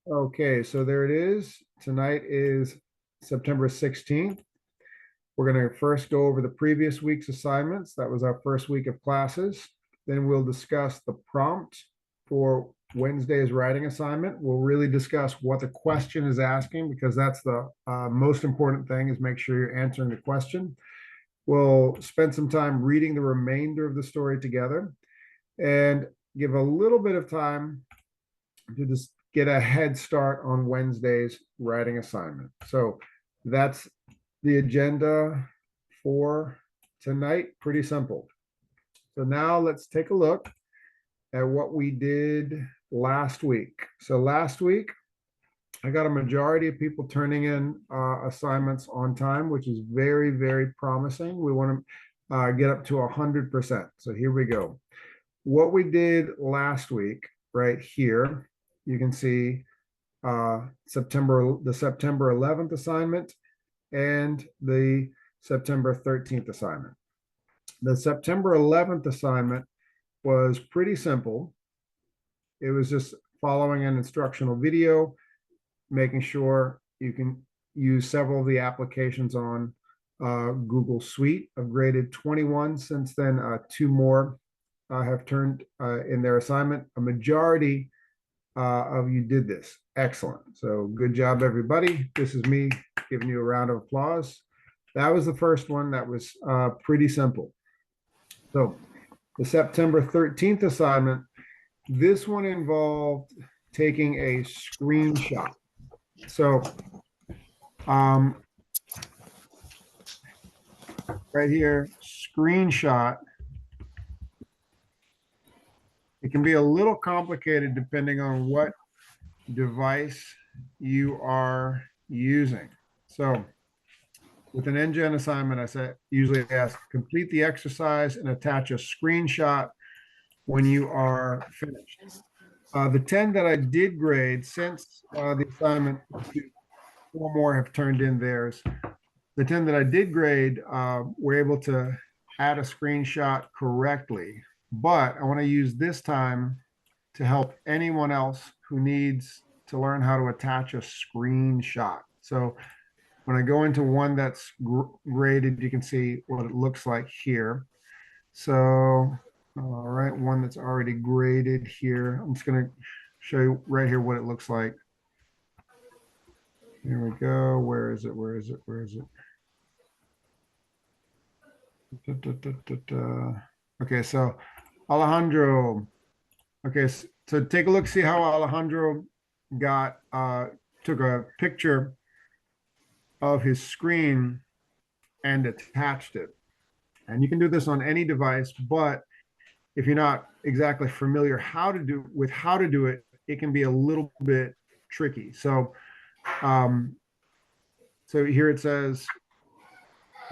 Okay, so there it is. Tonight is September 16th. We're going to first go over the previous week's assignments. That was our first week of classes. Then we'll discuss the prompt for Wednesday's writing assignment. We'll really discuss what the question is asking because that's the most important thing is make sure you're answering the question. We'll spend some time reading the remainder of the story together and give a little bit of time to just get a head start on Wednesday's writing assignment. So that's the agenda for tonight. Pretty simple. So now let's take a look at what we did last week. So last week, I got a majority of people turning in assignments on time, which is very, very promising. We want to get up to 100%. So here we go. What we did last week, right here, you can see the September 11th assignment and the September 13th assignment. The September 11th assignment was pretty simple. It was just following an instructional video, making sure you can use several of the applications on Google Suite. I've graded 21 since then. Two more have turned in their assignment. A majority of you did this. Excellent. So good job, everybody. This is me giving you a round of applause. That was the first one. That was pretty simple. So the September 13th assignment, this one involved taking a screenshot. So right here, screenshot. It can be a little complicated depending on what device you are using. So with an NGen assignment, I usually ask complete the exercise and attach a screenshot when you are finished. The 10 that I did grade, since the assignment, 4 more have turned in theirs. The 10 that I did grade were able to add a screenshot correctly, but I want to use this time to help anyone else who needs to learn how to attach a screenshot. So when I go into one that's graded, you can see what it looks like here. So, all right, one that's already graded here. I'm just going to show you right here what it looks like. Here we go. Where is it? Where is it? Where is it? Okay, so Alejandro. Okay, so take a look, see how Alejandro took a picture of his screen and attached it. And you can do this on any device, but if you're not exactly familiar how to do it, it can be a little bit tricky. So, so here it says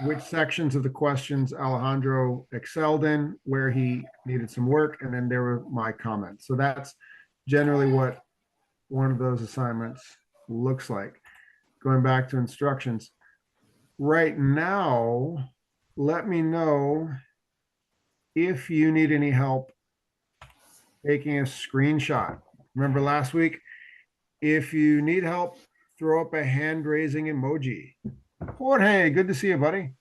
which sections of the questions Alejandro excelled in, where he needed some work, and then there were my comments. So that's generally what one of those assignments looks like. Going back to instructions. Right now, let me know if you need any help taking a screenshot. Remember last week, if you need help, throw up a hand-raising emoji. Jorge, good to see you, buddy.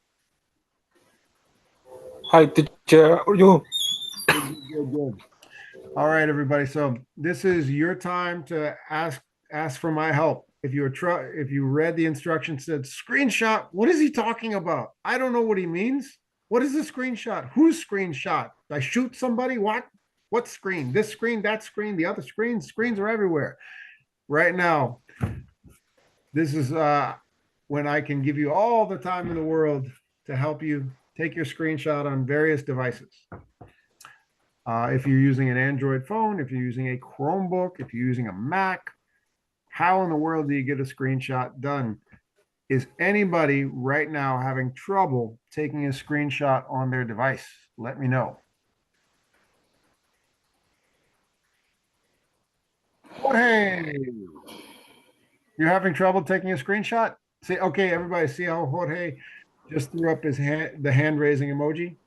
Hi, teacher. How are you? Good. All right, everybody. So this is your time to ask for my help. If you read the instructions said screenshot, what is he talking about? I don't know what he means. What is the screenshot? Whose screenshot? I shoot somebody? What? What screen? This screen, that screen, the other screen. Screens are everywhere. Right now, this is when I can give you all the time in the world to help you take your screenshot on various devices. If you're using an Android phone, if you're using a Chromebook, if you're using a Mac, how in the world do you get a screenshot done? Is anybody right now having trouble taking a screenshot on their device? Let me know. Jorge, you're having trouble taking a screenshot? See, okay, everybody, see how Jorge just threw up his the hand raising emoji?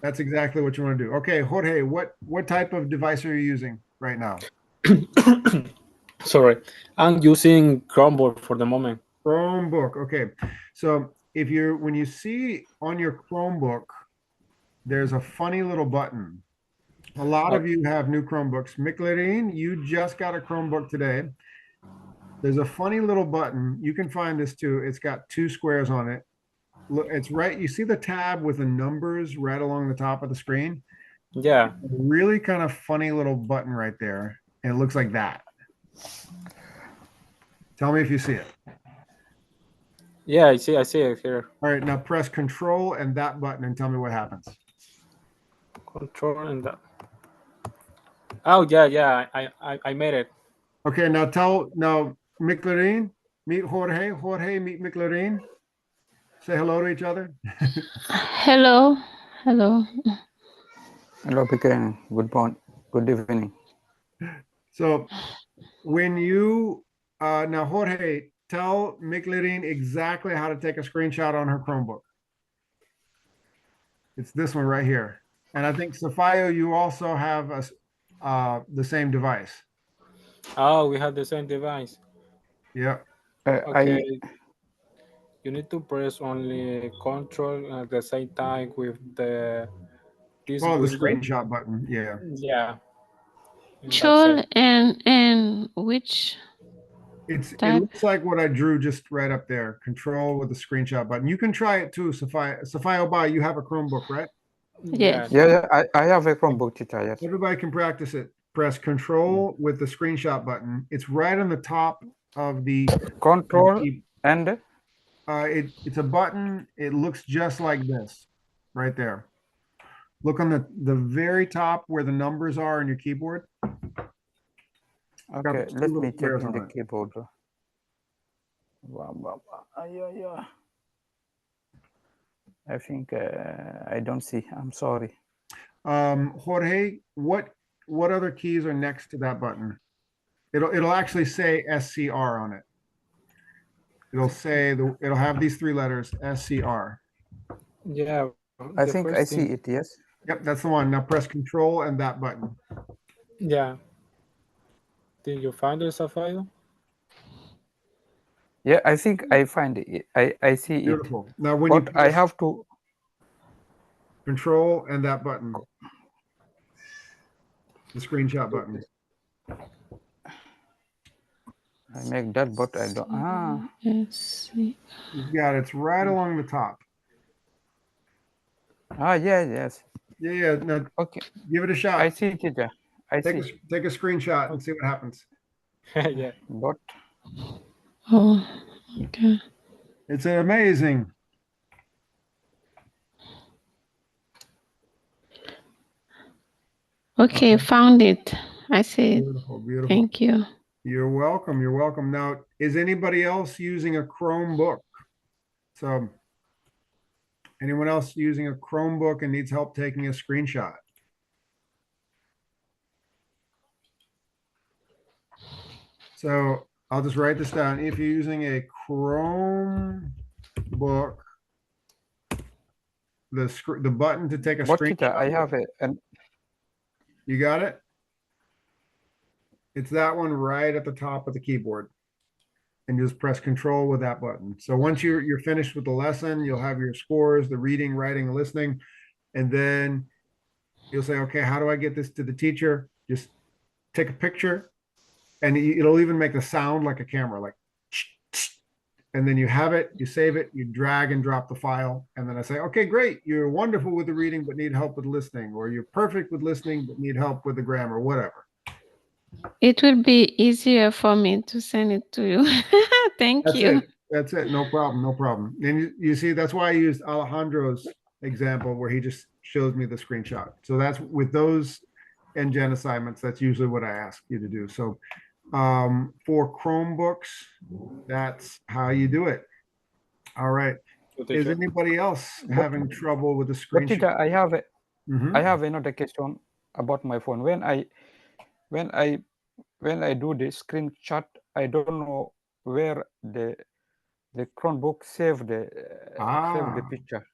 That's exactly what you want to do. Okay, Jorge, what type of device are you using right now? Sorry, I'm using Chromebook for the moment. Chromebook. Okay. So if you're, when you see on your Chromebook, there's a funny little button. A lot of you have new Chromebooks. McLaren, you just got a Chromebook today. There's a funny little button. You can find this too. It's got two squares on it. Look, it's right. You see the tab with the numbers right along the top of the screen? Yeah, Really kind of funny little button right there. And it looks like that. Tell me if you see it. yeah, I see it here. All right, now press Control and that button and tell me what happens. Control and that. Oh yeah, I made it. Okay, now McLaren, meet Jorge. Jorge, meet McLaren. Say hello to each other. Hello, hello. Hello, Pickering. Good morning. Good evening. So when you now Jorge, tell McLaren exactly how to take a screenshot on her Chromebook. It's this one right here. And I think Safio, you also have the same device. Oh, we have the same device. Yeah. Okay. You need to press only Control at the same time with this Oh, the window. screenshot button. Yeah. Yeah. And that's Control it. and which It tab? looks like what I drew just right up there. Control with the screenshot button. You can try it too, Safia. Safia Oba, you have a Chromebook, right? Yes. Yeah, I have a Chromebook, teacher. Yes. Everybody can practice it. Press Control with the screenshot button. It's right on the top of the Control and it's a button. It looks just like this, right there. Look on the very top where the numbers are on your keyboard. okay. Let me check squares in on the it. keyboard. Yeah. I think I don't see. I'm sorry. Jorge, what other keys are next to that button? It'll actually say SCR on it. It'll say it'll have these three letters SCR. Yeah. I think I see it. Yes. Yep, that's the one. Now press Control and that button. Yeah. Did you find it, Safio? Yeah, I think I find it. I see Beautiful. it. Now when But you I have to Control and that button, the screenshot button. I make that, but I don't. Yes. You got it. It's right along the top. Yes. Yeah. Now Okay. give it a shot. I see it, teacher. I Take see. a screenshot and see what happens. Yeah. But Oh, okay. It's amazing. Okay, found it. I see it. Beautiful, beautiful. Thank you. You're welcome. You're welcome. Now, is anybody else using a Chromebook? So anyone else using a Chromebook and needs help taking a screenshot? So I'll just write this down. If you're using a Chromebook, the button to take a but teacher, screenshot. I have it, and You got it? It's that one right at the top of the keyboard. And just press Control with that button. So once you're finished with the lesson, you'll have your scores, the reading, writing, listening, and then you'll say, okay, how do I get this to the teacher? Just take a picture, and it'll even make the sound like a camera, like, and then you have it, you save it, you drag and drop the file, and then I say, okay, great, you're wonderful with the reading, but need help with listening, or you're perfect with listening, but need help with the grammar, whatever. It will be easier for me to send it to you. Thank That's you. it. That's it. No problem. No problem. And you see, that's why I used Alejandro's example where he just shows me the screenshot. So that's with those NGen assignments, that's usually what I ask you to do. So for Chromebooks, that's how you do it. All right. Is anybody else having trouble with the but teacher, screenshot? I have Mhm. I have another question about my phone. When I do the screenshot, I don't know where the Chromebook save the picture.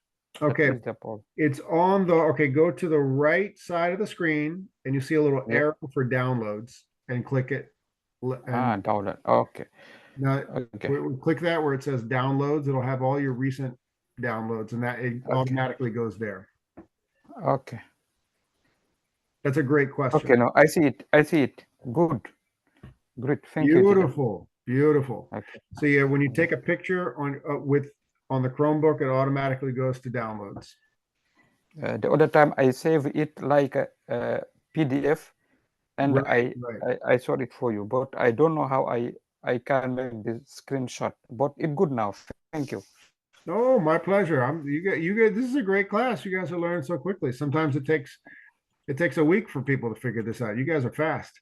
Okay. That is the problem. It's on okay, go to the right side of the screen and you see a little Yeah. arrow for downloads. and click it. And download. Okay. now Okay. we click that where it says downloads. It'll have all your recent downloads, and that it automatically goes there. Okay. That's a great question. Okay. Now I see it. I see it. Good. Great. Thank you, teacher. Beautiful, beautiful. Okay. So yeah, when you take a picture on the Chromebook, it automatically goes to downloads. The other time I save it like a PDF, and Right. I saw it for you, but I don't know how I can make the screenshot. But it's good now. Thank you. Oh, my pleasure. You guys. This is a great class. You guys are learning so quickly. Sometimes it takes a week for people to figure this out. You guys are fast.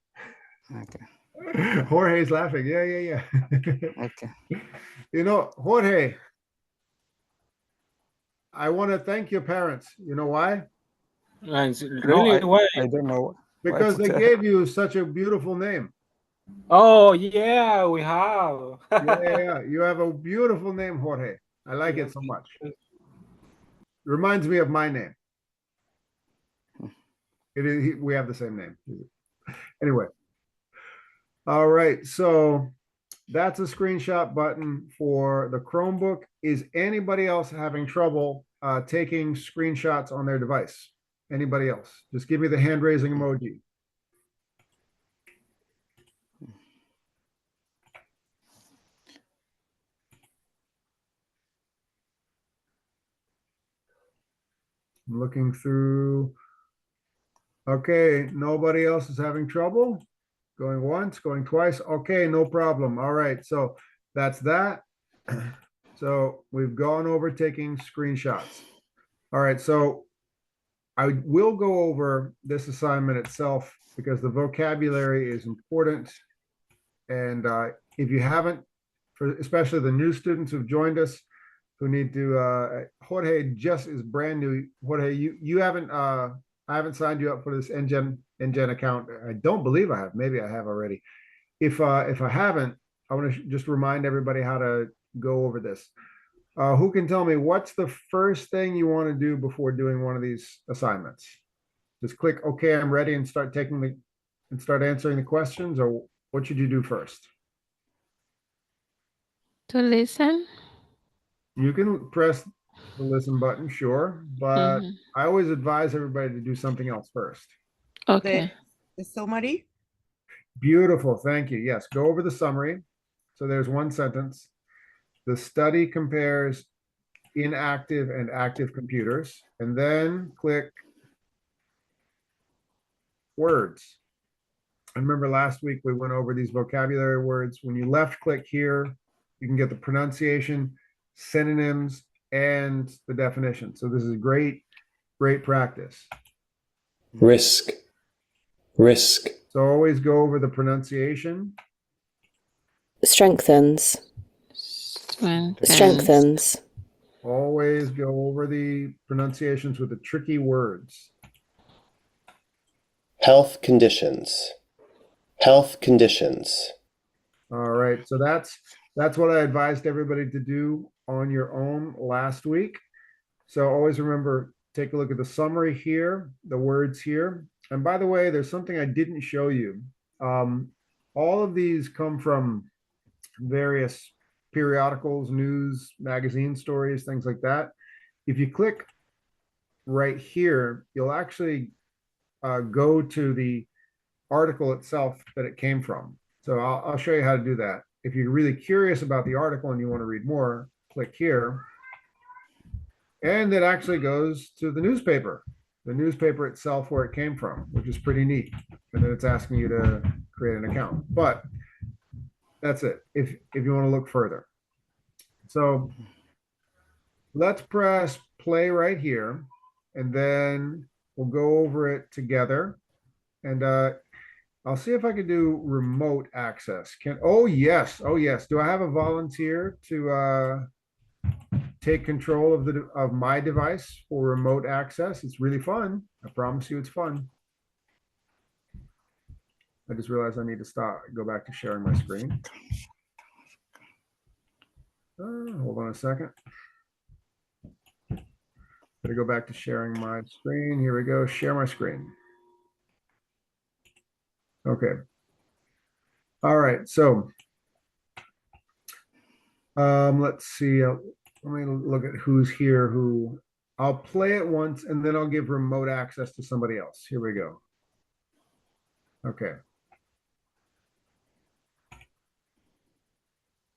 Okay. Jorge's laughing. Yeah. Okay. You know, Jorge, I want to thank your parents. You know why? Really? Why? I don't know. Because they gave you such a beautiful name. Oh, yeah, we have. Yeah. You have a beautiful name, Jorge. I like it so much. Reminds me of my name. It is. We have the same name. Anyway. All right. So that's a screenshot button for the Chromebook. Is anybody else having trouble taking screenshots on their device? Anybody else? Just give me the hand raising emoji. I'm looking through. Okay, nobody else is having trouble. Going once, going twice. Okay, no problem. All right, so that's that. So we've gone over taking screenshots. All right, so I will go over this assignment itself because the vocabulary is important. And if you haven't, especially the new students who've joined us, who need to, Jorge just is brand new. Jorge, you haven't, I haven't signed you up for this NGen account. I don't believe I have. Maybe I have already. If I haven't, I want to just remind everybody how to go over this. Who can tell me what's the first thing you want to do before doing one of these assignments? Just click OK, I'm ready, and start answering the questions, or what should you do first? To listen. You can press the listen button, sure, but I always advise everybody to do something else first. Okay. The summary. Beautiful, thank you. Yes, go over the summary. So there's one sentence. The study compares inactive and active computers, and then click words. I remember last week we went over these vocabulary words. When you left click here, you can get the pronunciation, synonyms, and the definition. So this is great practice. Risk. So always go over the pronunciation. Strengthens. Always go over the pronunciations with the tricky words. Health conditions. All right, so that's what I advised everybody to do on your own last week. So always remember, take a look at the summary here, the words here. And by the way, there's something I didn't show you. All of these come from various periodicals, news, magazine stories, things like that. If you click right here, you'll actually go to the article itself that it came from. So I'll show you how to do that. If you're really curious about the article and you want to read more, click here. And it actually goes to the newspaper itself where it came from, which is pretty neat. And then it's asking you to create an account. But that's it, if you want to look further. So let's press play right here, and then we'll go over it together. And I'll see if I can do remote access. Oh yes. Do I have a volunteer to take control of my device for remote access? It's really fun. I promise you it's fun. I just realized I need to go back to sharing my screen. Hold on a second. Better go back to sharing my screen. Here we go. Share my screen. Okay. All right, so let's see. Let me look at who's here. I'll play it once and then I'll give remote access to somebody else. Here we go. Okay.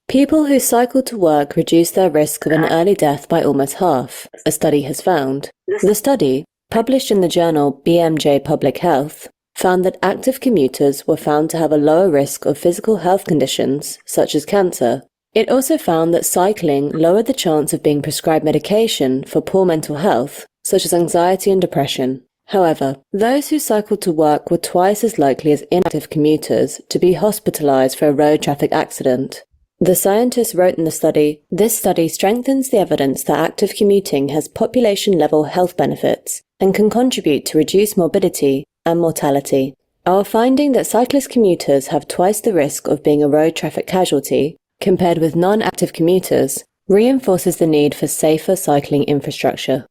People who cycle to work reduce their risk of an early death by almost half, a study has found. The study, published in the journal BMJ Public Health, found that active commuters were found to have a lower risk of physical health conditions, such as cancer. It also found that cycling lowered the chance of being prescribed medication for poor mental health, such as anxiety and depression. However, those who cycled to work were twice as likely as inactive commuters to be hospitalized for a road traffic accident. The scientists wrote in the study, "This study strengthens the evidence that active commuting has population-level health benefits and can contribute to reduced morbidity and mortality. Our finding that cyclist commuters have twice the risk of being a road traffic casualty compared with non-active commuters reinforces the need for safer cycling infrastructure."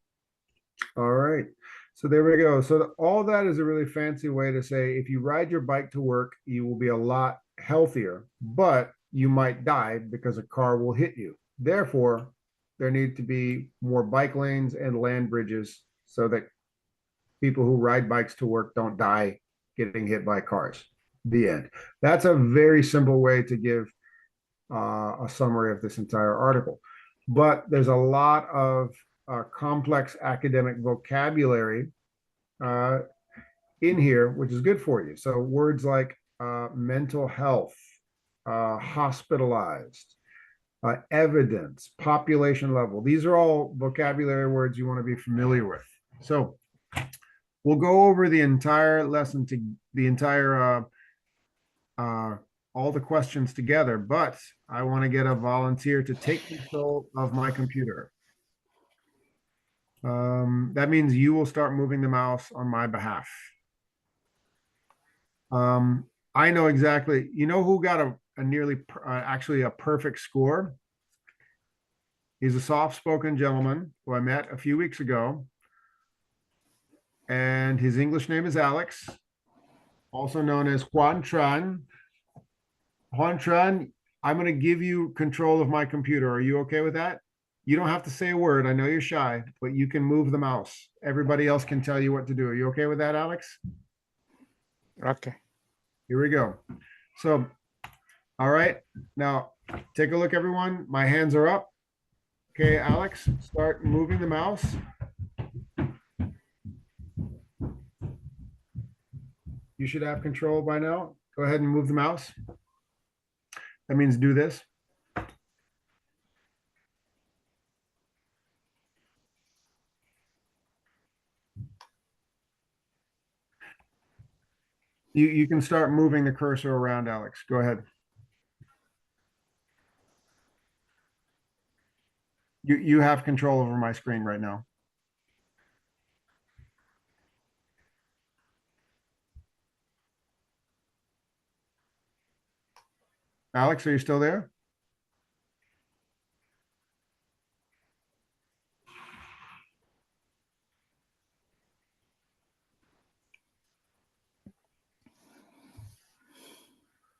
All right. So there we go. So all that is a really fancy way to say if you ride your bike to work, you will be a lot healthier, but you might die because a car will hit you. Therefore, there need to be more bike lanes and land bridges so that people who ride bikes to work don't die getting hit by cars. The end. That's a very simple way to give a summary of this entire article. But there's a lot of complex academic vocabulary in here, which is good for you. So words like mental health, hospitalized, evidence, population level. These are all vocabulary words you want to be familiar with. So we'll go over the entire lesson to the entire all the questions together, but I want to get a volunteer to take control of my computer. That means you will start moving the mouse on my behalf. I know exactly, you know who got a nearly, actually a perfect score? He's a soft-spoken gentleman who I met a few weeks ago. And his English name is Alex, also known as Juan Tran. Juan Tran, I'm going to give you control of my computer. Are you okay with that? You don't have to say a word. I know you're shy, but you can move the mouse. Everybody else can tell you what to do. Are you okay with that, Alex? Okay. Here we go. So, all right. Now, take a look, everyone. My hands are up. Okay, Alex, start moving the mouse. You should have control by now. Go ahead and move the mouse. That means do this. You can start moving the cursor around, Alex. Go ahead. You have control over my screen right now. Alex, are you still there?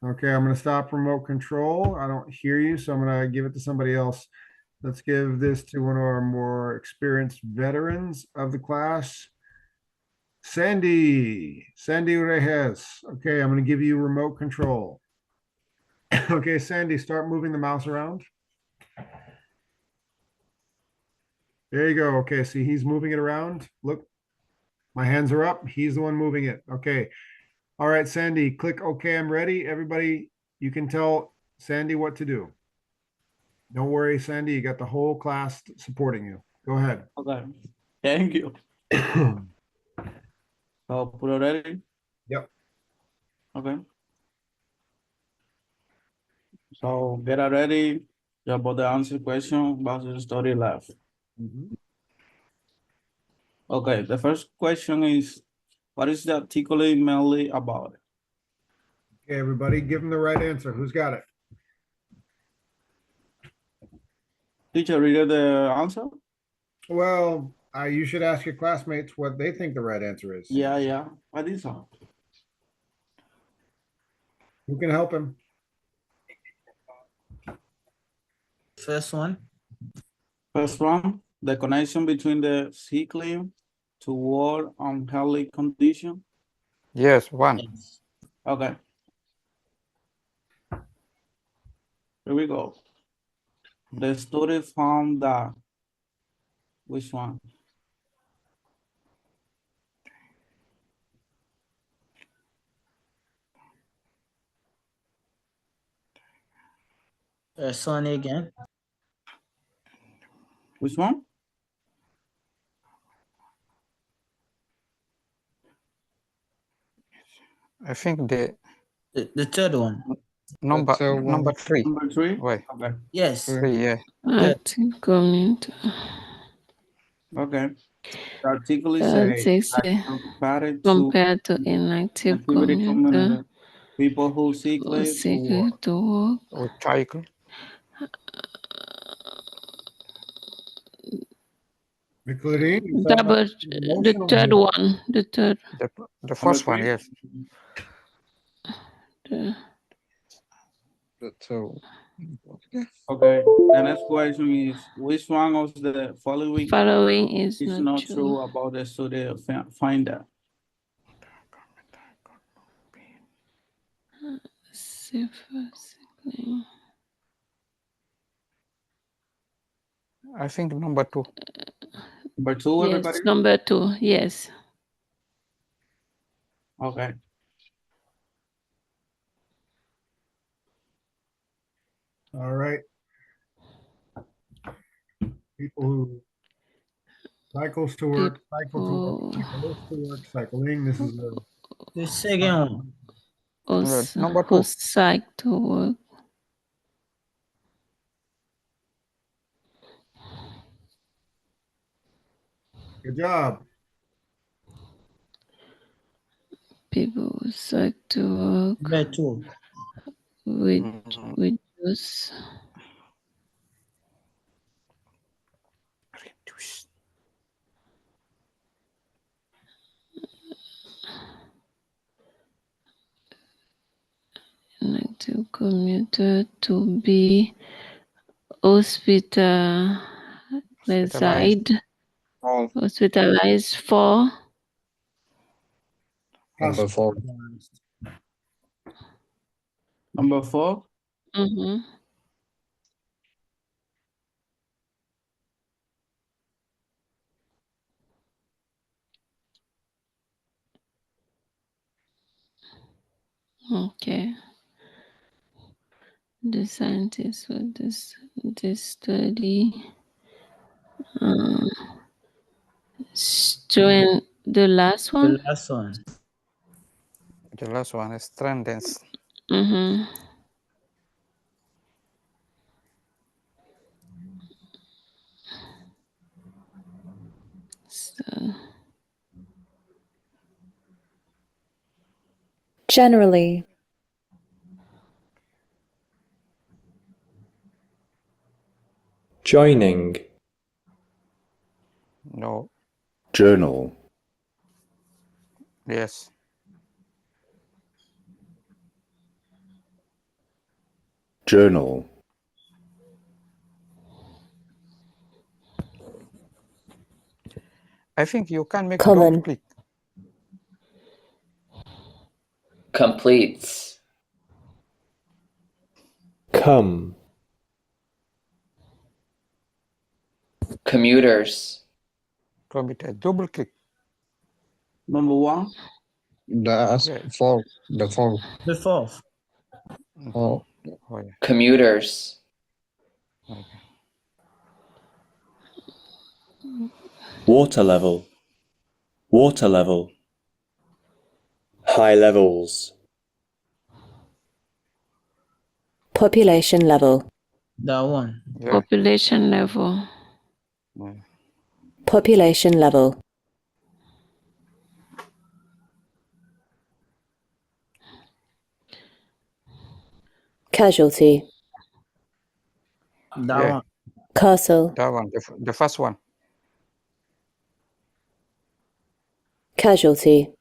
Okay, I'm going to stop remote control. I don't hear you, so I'm going to give it to somebody else. Let's give this to one of our more experienced veterans of the class. Sandy Reyes. Okay, I'm going to give you remote control. Okay, Sandy, start moving the mouse around. There you go. Okay, see, he's moving it around. Look, my hands are up. He's the one moving it. Okay. All right, Sandy, click OK, I'm ready. Everybody, you can tell Sandy what to do. Don't worry, Sandy, you got the whole class supporting you. Go ahead. Okay, thank you. So put it ready? Yep. Okay. So get it ready. You're about to answer question about the story left. Okay, the first question is, what is the article mainly about? Okay, everybody, give them the right answer. Who's got it? Teacher, read the answer? Well, you should ask your classmates what they think the right answer is. Yeah. What is that? Who can help him? First one. First one, the connection between the cycling toward unhealthy condition. Yes, one. Yes. Okay. Here we go. The study found that, which one? First one again. Which one? I think the The third one. number third one. number 3. Number 3? Wait, Okay. Yes. 3, yeah. Active community. Okay. The article is That says is compared to compared to inactive activity commuter community, people who who cycle to cycle work. to work. Or cycle. McLean, is that Double the the motion or third the- one. The third. The first one, 3? yes. The, So, Okay. The next question is, which one of the following following is is not not true. true about the study finder? Safer cycling. I think number 2. Number 2, everybody? Yes, number 2. Yes. Okay. all right. People who cycles to work, cycle to work, cycles to work, cycling. This is a The second one. Number Who 2. cycle to work. good job. People who cycle to work Number 2. reduce inactive commuter to be hospitalized for Number 4. Number 4? mhm. Okay. The scientists for this study showing the last The one. last one. The last one is strengthens. Mm-hmm. So, Generally, Joining. No. Journal. Yes. Journal. I think you can make Common. double click. Completes. Come. Commuters. Computer double click. Number 1? That's Yeah. the fourth. The fourth. Oh. Oh, yeah. Commuters. Okay. Water level. Water level. High levels. population level, That one. Yeah. population level. Yeah. population level, casualty, That Yeah. one. castle, That one, the first one. casualty,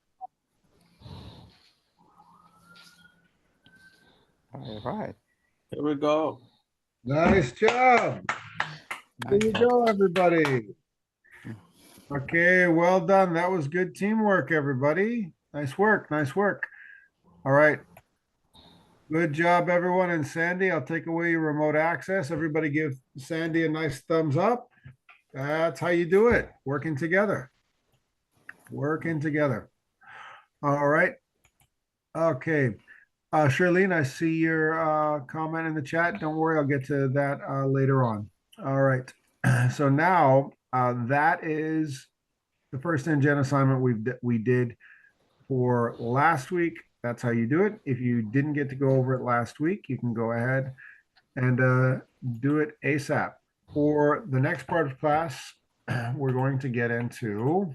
All right. Here we go. Nice job. There you go, everybody. Okay, well done. That was good teamwork, everybody. Nice work, nice work. All right. Good job, everyone. And Sandy, I'll take away your remote access. Everybody give Sandy a nice thumbs up. That's how you do it. Working together. Working together. All right. Okay. Charlene, I see your comment in the chat. Don't worry, I'll get to that later on. All right. So now that is the first InGen assignment we did for last week. That's how you do it. If you didn't get to go over it last week, you can go ahead and do it ASAP. For the next part of class, we're going to get into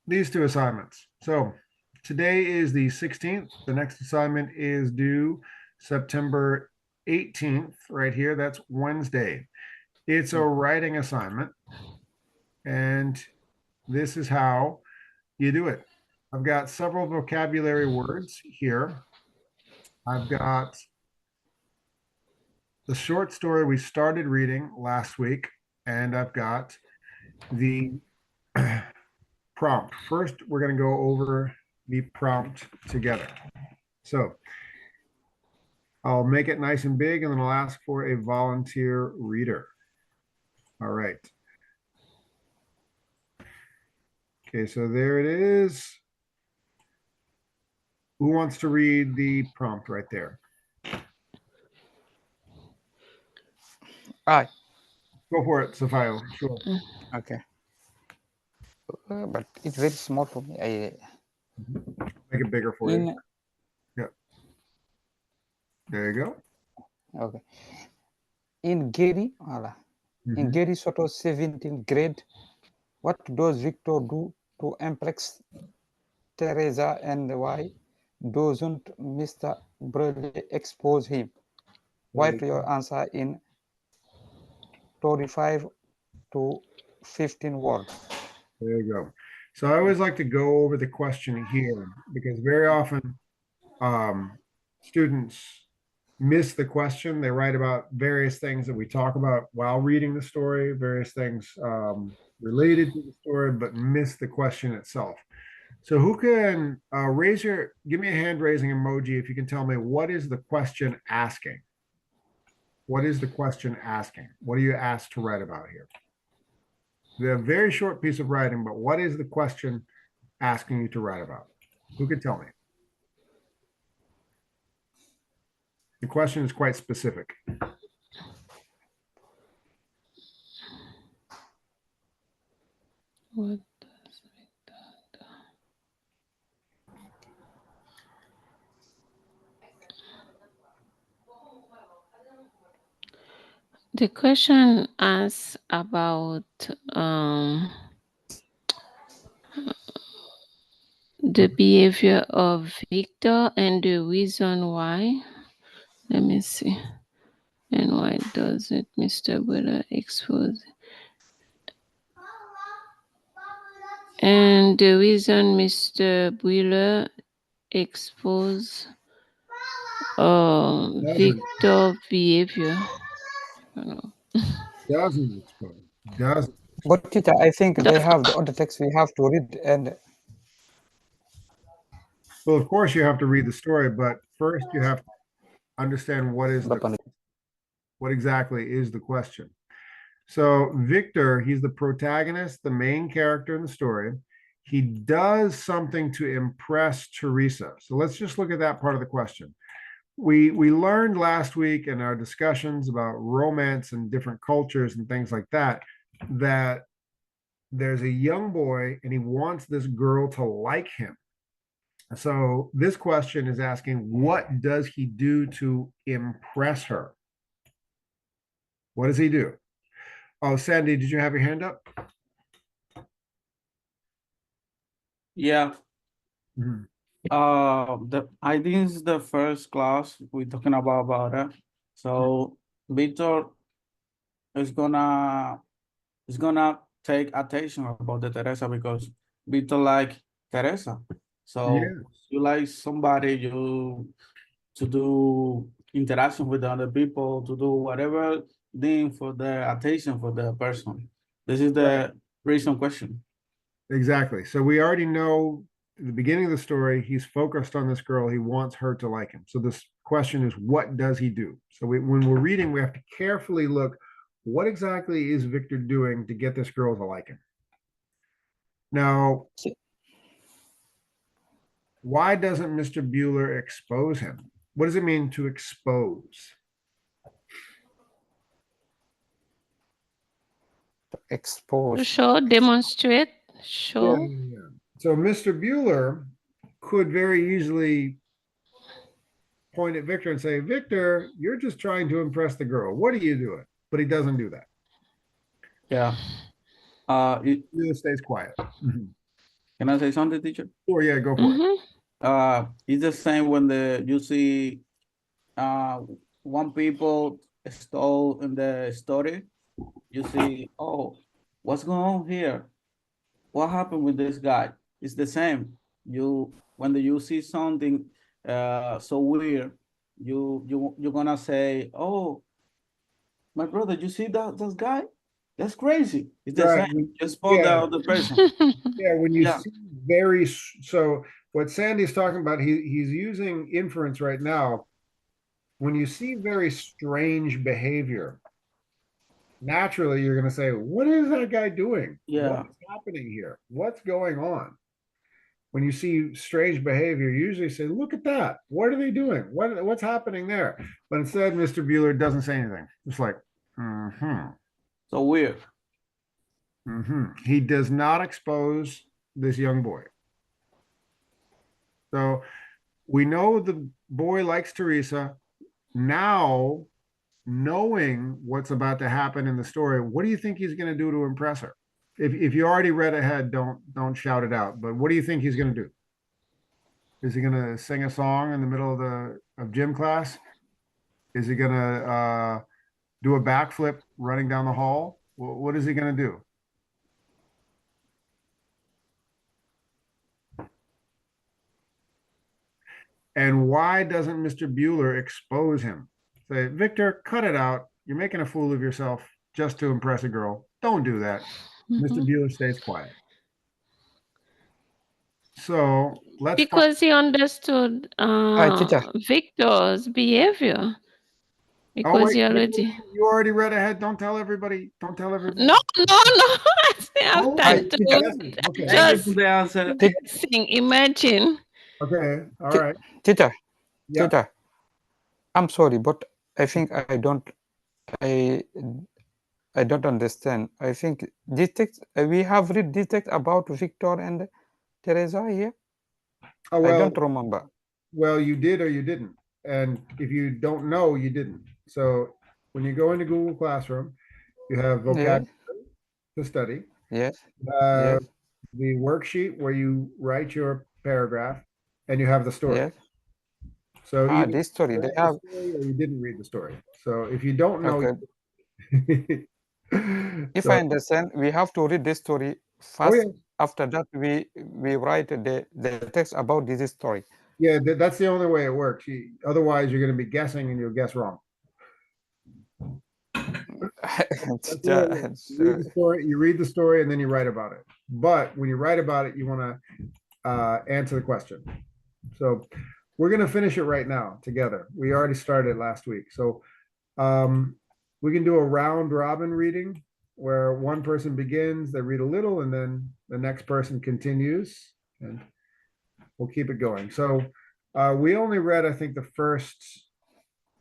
these two assignments. So today is the 16th. The next assignment is due September 18th, right here. That's Wednesday. It's a writing assignment. And this is how you do it. I've got several vocabulary words here. I've got the short story we started reading last week, and I've got the prompt. First, we're going to go over the prompt together. So I'll make it nice and big, and then I'll ask for a volunteer reader. All right. Okay, so there it is. Who wants to read the prompt right there? I. Go for it, Safio. Sure. Okay. But it's very small for me. Make it bigger for you. In Yeah. There you go. okay. In Gary, in Mhm. Gary Soto's 17th grade, what does Victor do to impress Teresa, and why doesn't Mr. Bradley expose him? Write your answer in 35 to 15 words. There you go. So I always like to go over the question here because very often students miss the question. They write about various things that we talk about while reading the story, various things related to the story, but miss the question itself. So who can give me a hand raising emoji if you can tell me what is the question asking? What is the question asking? What are you asked to write about here? They're a very short piece of writing, but what is the question asking you to write about? Who could tell me? The question is quite specific. What does Victor do? The question asks about the behavior of Victor and the reason why. Let me see. And why doesn't Mr. Buller expose? And the reason Mr. Buller expose Victor behavior. Doesn't expose. Doesn't. But teacher, I think they have the other text we have to read, and Well, of course you have to read the story, but first you have to understand what exactly is the question. So Victor, he's the protagonist, the main character in the story. He does something to impress Teresa. So let's just look at that part of the question. We learned last week in our discussions about romance and different cultures and things like that, that there's a young boy and he wants this girl to like him. So this question is asking, what does he do to impress her? What does he do? Oh, Sandy, did you have your hand up? Yeah. Mhm. I think it's the first class we're talking about it. So Victor is gonna take attention about the Teresa because Victor like Teresa. So Yes. you like somebody to do interaction with other people, to do whatever thing for the attention for the person. This is the reason question. Exactly. So we already know at the beginning of the story, he's focused on this girl. He wants her to like him. So this question is, what does he do? So when we're reading, we have to carefully look, what exactly is Victor doing to get this girl to like him? Now, why doesn't Mr. Bueller expose him? What does it mean to expose? Expose. Show, demonstrate, show. Yeah. So Mr. Bueller could very easily point at Victor and say, Victor, you're just trying to impress the girl. What are you doing? But he doesn't do that. Yeah. He just stays quiet. Can I say something, teacher? Or yeah, go for it. It's the same when you see one people stole in the story. You see, oh, what's going on here? What happened with this guy? It's the same. When you see something so weird, you're gonna say, oh, my brother, you see that guy? That's crazy. It's the Right. same. Just spoil the other person. Yeah, when you Yeah. see so what Sandy's talking about, he's using inference right now. When you see very strange behavior, naturally you're going to say, what is that guy doing? Yeah. What's happening here? What's going on? When you see strange behavior, you usually say, look at that. What are they doing? What's happening there? But instead, Mr. Bueller doesn't say anything. It's like, So weird. He does not expose this young boy. So we know the boy likes Teresa. Now, knowing what's about to happen in the story, what do you think he's going to do to impress her? If you already read ahead, don't shout it out. But what do you think he's going to do? Is he going to sing a song in the middle of gym class? Is he going to do a backflip running down the hall? What is he going to do? And why doesn't Mr. Bueller expose him? Say, Victor, cut it out. You're making a fool of yourself just to impress a girl. Don't do that. Mr. Bueller stays quiet. So let's Because he understood teacher. Victor's behavior. Because he already. You already read ahead. Don't tell everybody. Don't tell everybody. No. I still have Oh, time to okay. just The answer. sing. Imagine. Okay. All right. Teacher. Yeah. Teacher. I'm sorry, but I think I don't understand. I think we have read this text about Victor and Teresa here. Oh, well, I don't remember. Well, you did or you didn't. And if you don't know, you didn't. So when you go into Google Classroom, you have vocabulary to study. Yes. The worksheet where you write your paragraph, and you have the story. Yes. So either this story you they read have. the story or you didn't read the story. So if you don't know, Okay. If I understand, we have to read this story first. yeah. After that, we write the text about this story. Yeah, that's the only way it works. Otherwise, you're going to be guessing and you'll guess wrong. You read the story and then you write about it. But when you write about it, you want to answer the question. So we're going to finish it right now together. We already started last week. So we can do a round robin reading where one person begins, they read a little, and then the next person continues, and we'll keep it going. So we only read, I think, the first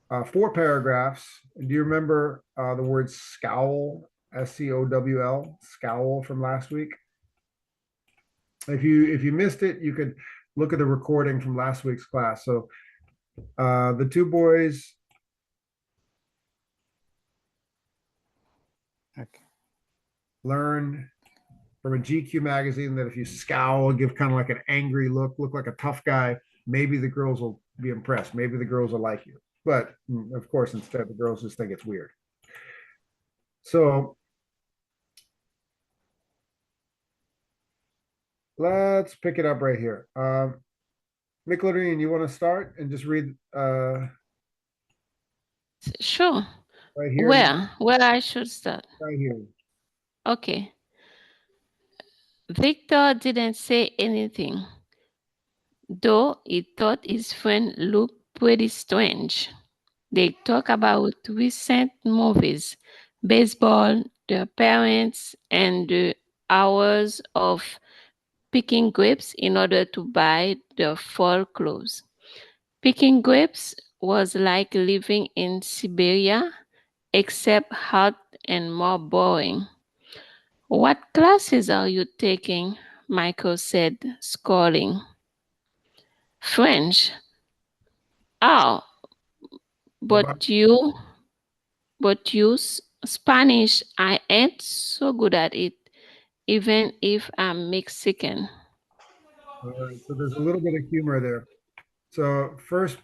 4 paragraphs. Do you remember the word scowl, SCOWL, scowl from last week? If you missed it, you could look at the recording from last week's class. So the 2 boys learn from a GQ magazine that if you scowl, give kind of like an angry look like a tough guy, maybe the girls will be impressed. Maybe the girls will like you. But of course, instead, the girls just think it's weird. So let's pick it up right here. McLean, you want to start and just read Sure. right here? Where I should start? Right here. Okay. Victor didn't say anything, though he thought his friend looked pretty strange. They talk about recent movies, baseball, their parents, and the hours of picking grapes in order to buy their fall clothes. Picking grapes was like living in Siberia, except hot and more boring. What classes are you taking? Michael said, scolding. French. Oh, but you, Spanish. I ain't so good at it, even if I'm Mexican. All right, so there's a little bit of humor there. So first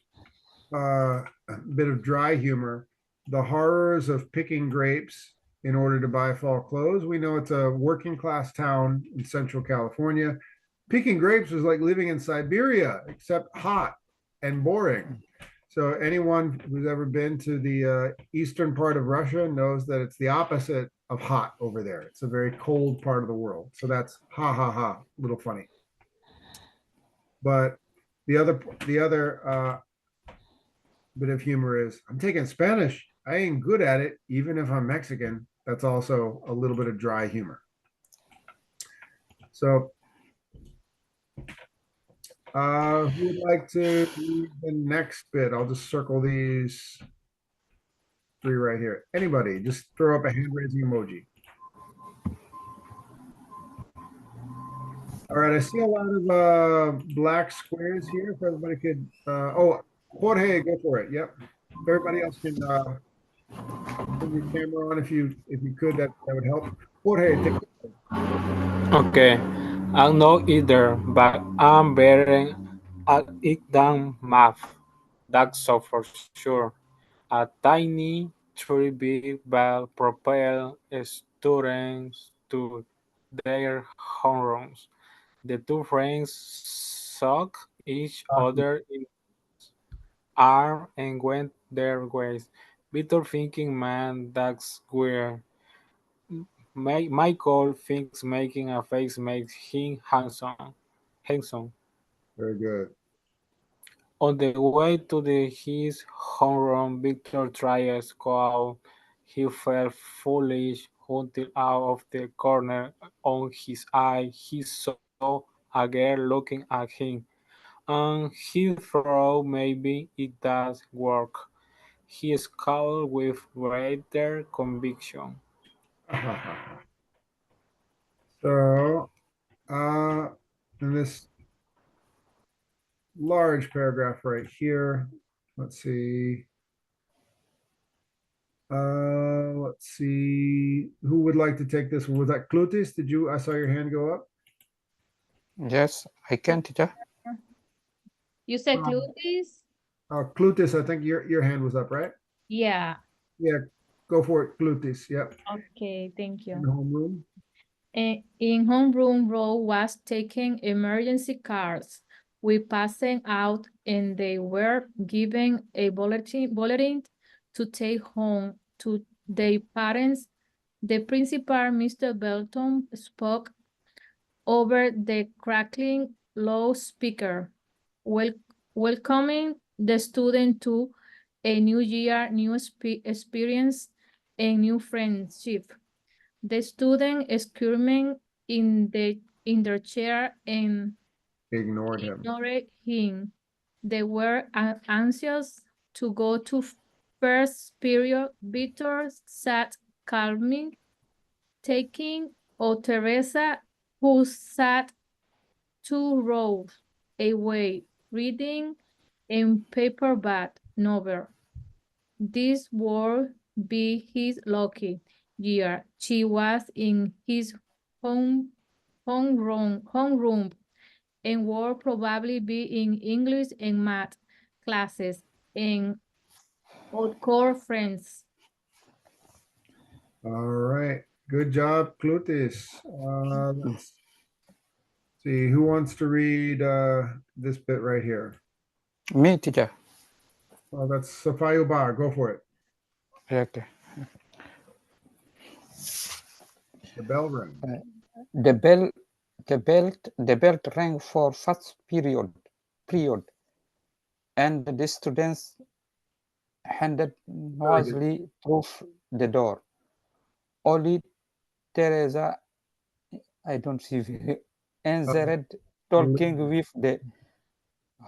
bit of dry humor, the horrors of picking grapes in order to buy fall clothes. We know it's a working class town in Central California. Picking grapes was like living in Siberia, except hot and boring. So anyone who's ever been to the eastern part of Russia knows that it's the opposite of hot over there. It's a very cold part of the world. So that's ha ha ha, a little funny. But the other bit of humor is I'm taking Spanish. I ain't good at it, even if I'm Mexican. That's also a little bit of dry humor. So who would like to read the next bit? I'll just circle these three right here. Anybody, just throw up a hand raising emoji. All right, I see a lot of black squares here. If everybody could, oh, Jorge, go for it. Yep. If everybody else can put your camera on, if you could, that would help. Jorge, take it. Okay, I'm not either, but I'm better at it than math. That's so for sure. A tiny, three big bell propel students to their homerooms. The two friends suck each other in arm and went their ways. Victor thinking, man, that's weird. Michael thinks making a face makes him handsome. Handsome. Very good. On the way to his homeroom, Victor tried to go out. He felt foolish until out of the corner of his eye he saw a girl looking at him. And he thought maybe it does work. He scowled with greater conviction. So, in this large paragraph right here, let's see. Let's see. Who would like to take this one? Was that Clutis? Did you? I saw your hand go up. Yes, I can, teacher. You said Clutis? Clutis, I think your hand was up, right? Yeah. Yeah, go for it, Clutis. Yep. Okay, thank In you. homeroom. In homeroom, Ro was taking emergency cards. We passing out and they were given a bulletin to take home to their parents. The principal, Mr. Belton, spoke over the crackling loudspeaker, welcoming the student to a new year, new experience, and new friendship. The student screaming in their chair and Ignored him. ignored him. They were anxious to go to first period. Victor sat calming, taking Teresa, who sat 2 rows away, reading a paperback novel. This would be his lucky year. She was in his homeroom and would probably be in English and math classes and old core friends. All right. Good job, Clutis. Let's See, who wants to read this bit right here? Me, teacher. Oh, that's Safayu Bar. Go for it. Okay. The bell rang. The bell rang for first period, and the students handed noisily through the door. Only Teresa, I don't see, answered talking with the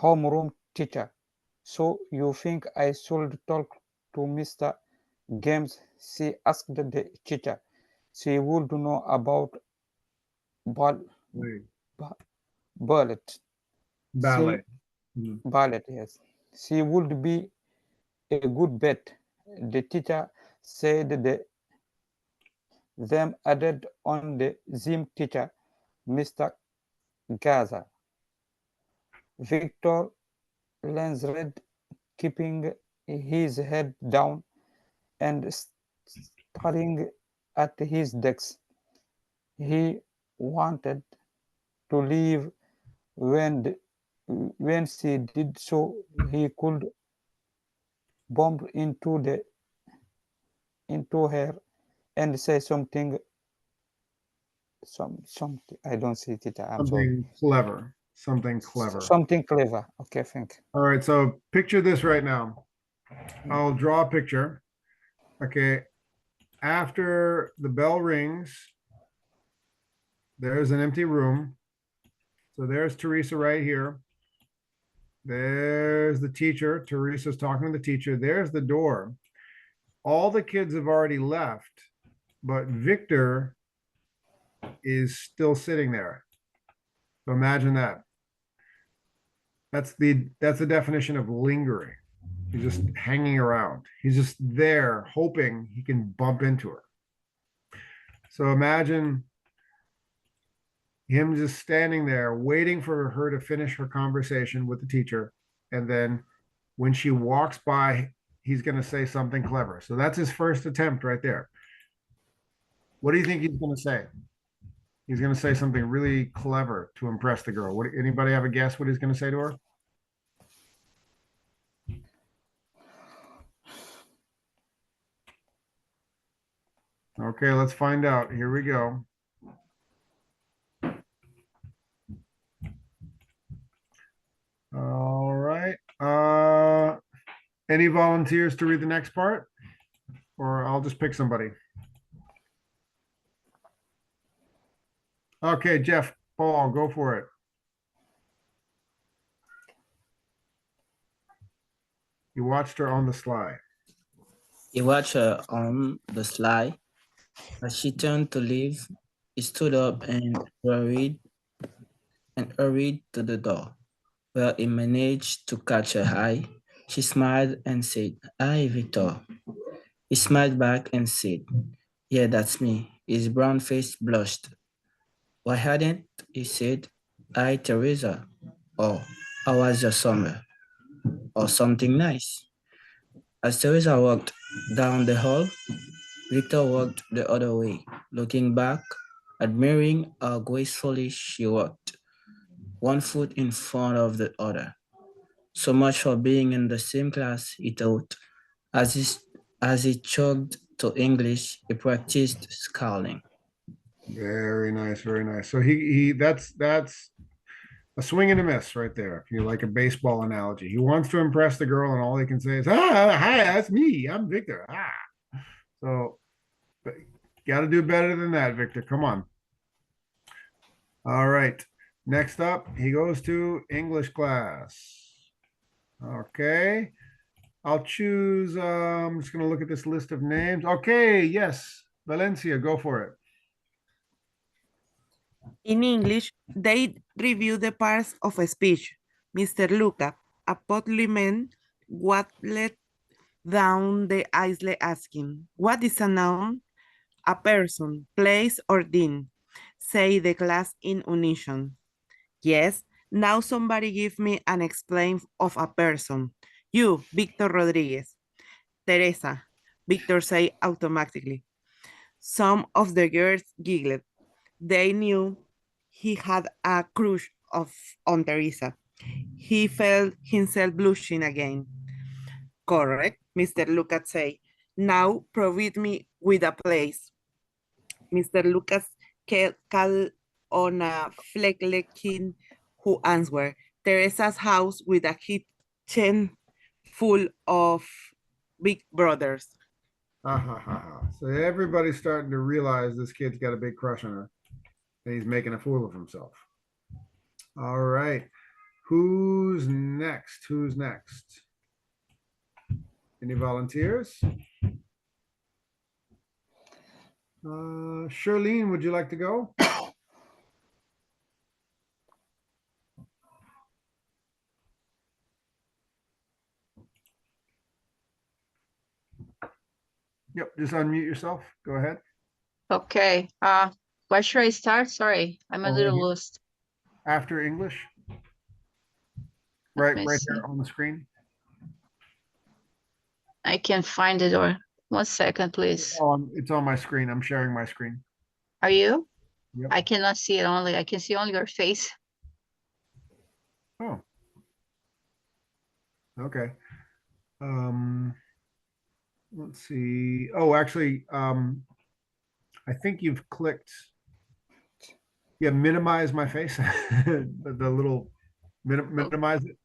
homeroom teacher. So you think I should talk to Mr. Games? She asked the teacher. She would know about ball, ballet. Ballet. Ballet, yes. She would be a good bet. The teacher said them added on the gym teacher, Mr. Gaza. Victor Lansred, keeping his head down and staring at his desk. He wanted to leave when she did so he could bump into her and say something I don't see it. I'm Something sorry. clever. Something clever. Something clever. Okay, thank you. All right, so picture this right now. I'll draw a picture. Okay. After the bell rings, there's an empty room. So there's Teresa right here. There's the teacher. Teresa's talking to the teacher. There's the door. All the kids have already left, but Victor is still sitting there. So imagine that. That's the definition of lingering. He's just hanging around. He's just there hoping he can bump into her. So imagine him just standing there waiting for her to finish her conversation with the teacher. And then when she walks by, he's going to say something clever. So that's his first attempt right there. What do you think he's going to say? He's going to say something really clever to impress the girl. Anybody have a guess what he's going to say to her? Okay, let's find out. Here we go. All right. Any volunteers to read the next part? Or I'll just pick somebody. Okay, Jeff, Paul, go for it. You watched her on the slide. He watched her on the slide. As she turned to leave, he stood up and hurried to the door. Where he managed to catch her eye. She smiled and said, "Hi, Victor." He smiled back and said, "Yeah, that's me." His brown face blushed. "Why hadn't?" he said. "Hi, Teresa." Or, "How was your summer?" Or something nice. As Teresa walked down the hall, Victor walked the other way, looking back, admiring how gracefully she walked, one foot in front of the other. So much for being in the same class, he thought. As he chugged to English, he practiced scowling. Very nice, very nice. So that's a swing and a miss right there. If you like a baseball analogy, he wants to impress the girl, and all he can say is, hi, that's me. I'm Victor." So got to do better than that, Victor. Come on. All right. Next up, he goes to English class. Okay. I'll choose, I'm just going to look at this list of names. Okay, yes. Valencia, go for it. In English, they review the parts of a speech. Mr. Luca, a portly man, waddled down the aisle asking, "What is a noun?" "A person, place, or thing," say the class in unison. "Yes, now somebody give me an explain of a person." "You, Victor Rodriguez." "Teresa," Victor say automatically. Some of the girls giggled. They knew he had a crush on Teresa. He felt himself blushing again. Correct, Mr. Lucas said. Now provide me with a place. Mr. Lucas called on a flecklecking who answered, Teresa's house with a kitchen full of big brothers. So everybody's starting to realize this kid's got a big crush on her. And he's making a fool of himself. All right. Who's next? Who's next? Any volunteers? Charlene, would you like to go? Yep, just unmute yourself. Go ahead. Okay. Where should I start? Sorry, I'm a Oh, little right here. lost. After English. Let Right me here see. on the screen. I can't find it, or 1 second, please. Oh, it's on my screen. I'm sharing my screen. Are you? Yep. I cannot see it only. I can see only your face. Oh. Okay. Let's see. Oh, actually, I think you've clicked. Yeah, minimize my face. the little minimize it.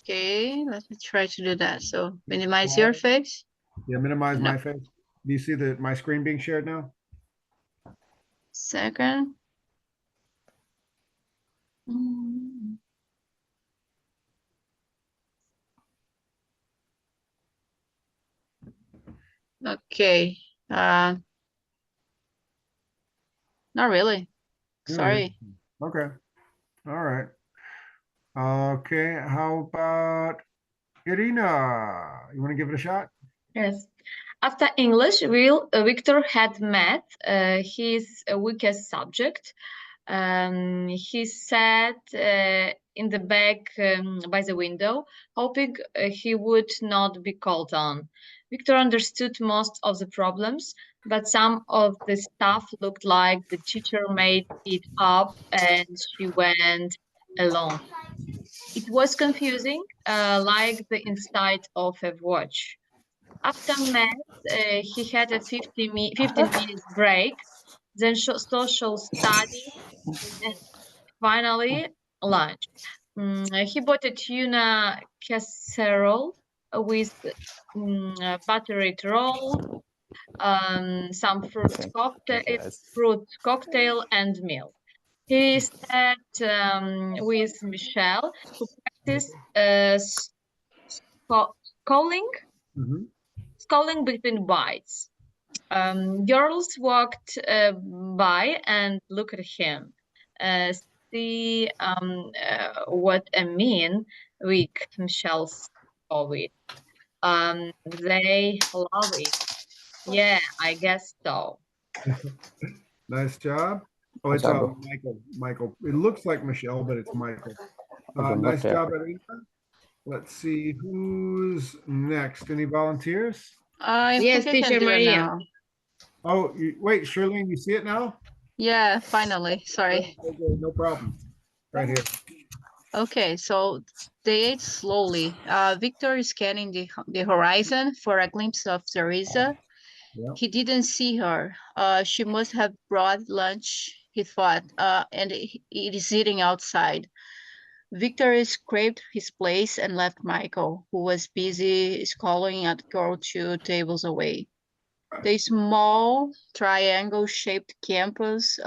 Okay, let me try to do that. So minimize your face. Yeah, minimize No. my face. Do you see my screen being shared now? Second. Mm. Okay. Not really. Sorry. Okay. All right. Okay. How about Irina? You want to give it a shot? Yes. After English, Victor had math, his weakest subject. He sat in the back by the window, hoping he would not be called on. Victor understood most of the problems, but some of the stuff looked like the teacher made it up and she went alone. It was confusing, like the inside of a watch. After math, he had a 15 minutes break, then social studies, and then finally lunch. He bought a tuna casserole with buttered roll, some fruit cocktail, and milk. He sat with Michelle, who practiced calling sculling between bites. Girls walked by and looked at him. See what a mean week Michelle saw it. They love it. Yeah, I guess so. Nice job. Oh, it's Michael. Michael. It looks like Michelle, but it's Michael. Nice job, Irina. Let's see who's next. Any volunteers? I Yes, think I can Teacher do it Maria. now. Oh, wait, Charlene, you see it now? Yeah, finally. Sorry. Okay, no problem. Right here. Okay, so they ate slowly. Victor is scanning the horizon for a glimpse of Teresa. Yeah. He didn't see her. She must have brought lunch, he thought, and it is eating outside. Victor scraped his place and left Michael, who was busy scowling at the girl 2 tables away. The small triangle-shaped campus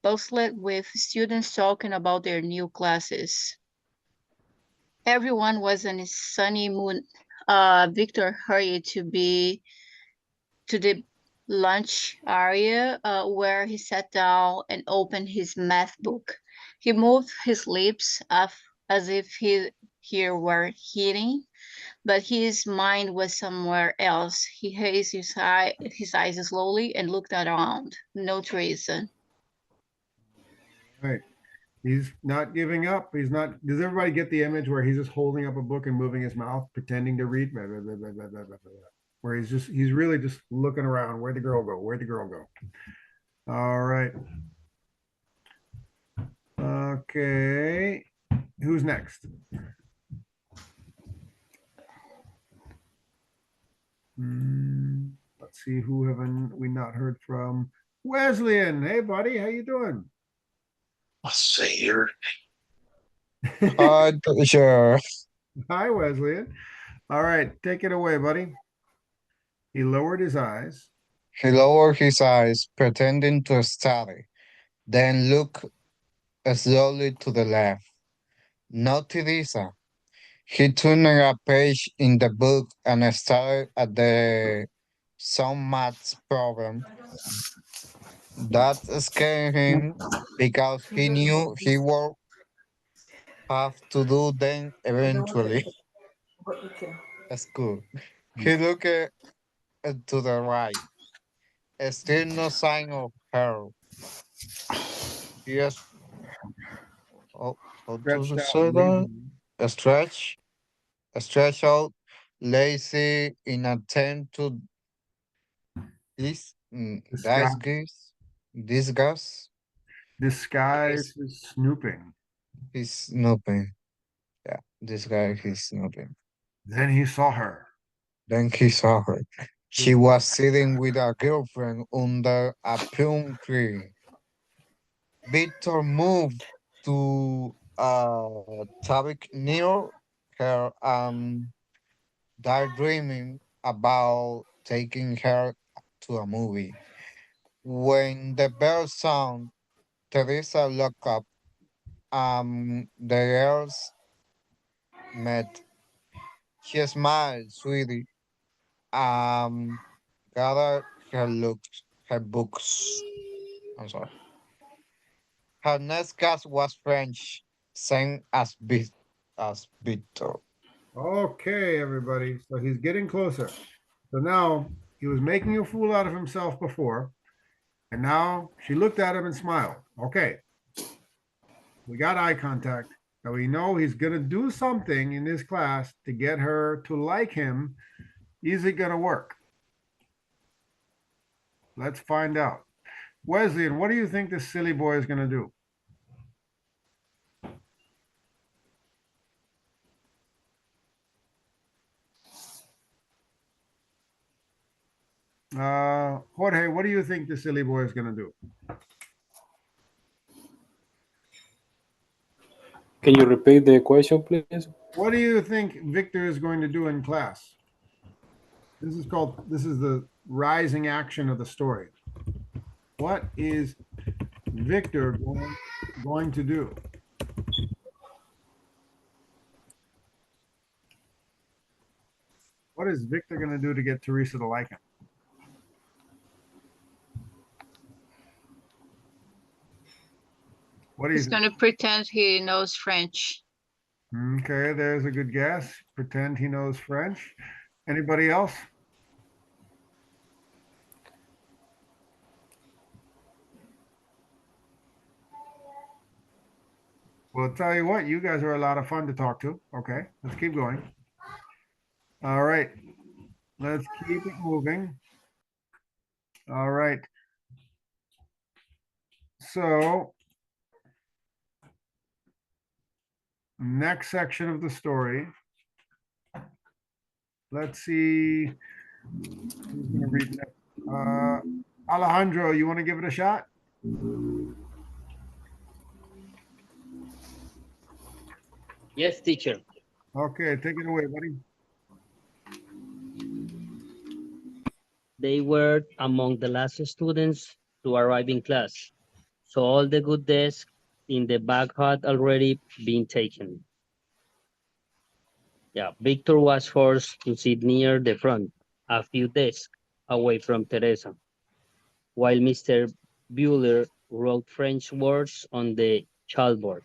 bustling with students talking about their new classes. Everyone was in a sunny mood. Victor hurried to the lunch area where he sat down and opened his math book. He moved his lips as if he were eating, but his mind was somewhere else. He raised his eyes slowly and looked around. No Teresa. Right. He's not giving up. He's not. Does everybody get the image where he's just holding up a book and moving his mouth, pretending to read? Where he's really just looking around. Where'd the girl go? Where'd the girl go? All right. Okay, who's next? Let's see, who haven't we not heard from? Wesleyan, hey buddy, how you doing? I'll say here. Hi, teacher. Hi, Wesleyan. All right, take it away, buddy. He lowered his eyes. He lowered his eyes, pretending to study, then looked slowly to the left. Not Teresa. He turned a page in the book and stared at some maths problem. That scared him because he knew he would have to do them eventually at school. He looked to the right. Still no sign of her. Yes. Oh, how to Stretched out say that? lazily. Stretch out, lazy in attempt to this Disguise. disgust Disguise is snooping. his snooping. Yeah, this guy is snooping. Then he saw her. Then he saw her. She was sitting with a girlfriend under a plum tree. Victor moved to a topic near her daydreaming about taking her to a movie. When the bell sounded, Teresa looked up. The girls met. She smiled, sweetie. Um, gathered her books. I'm sorry. Her next class was French, same as Victor. Okay, everybody. So he's getting closer. So now he was making a fool out of himself before. And now she looked at him and smiled. Okay. We got eye contact. Now we know he's going to do something in this class to get her to like him. Is it going to work? Let's find out. Wesleyan, what do you think this silly boy is going to do? Jorge, what do you think the silly boy is going to do? Can you repeat the question, please? What do you think Victor is going to do in class? This is the rising action of the story. What is Victor going to do? What is Victor going to do to get Teresa to like him? What do you He's think? going to pretend he knows French. Okay, there's a good guess. Pretend he knows French. Anybody else? Well, I'll tell you what, you guys are a lot of fun to talk to. Okay, let's keep going. All right, let's keep it moving. All right. So, next section of the story. Let's see who's going to read that. Alejandro, you want to give it a shot? Yes, teacher. Okay, take it away, buddy. They were among the last students to arrive in class, so all the good desks in the back had already been taken. Yeah, Victor was forced to sit near the front, a few desks away from Teresa, while Mr. Bueller wrote French words on the chalkboard.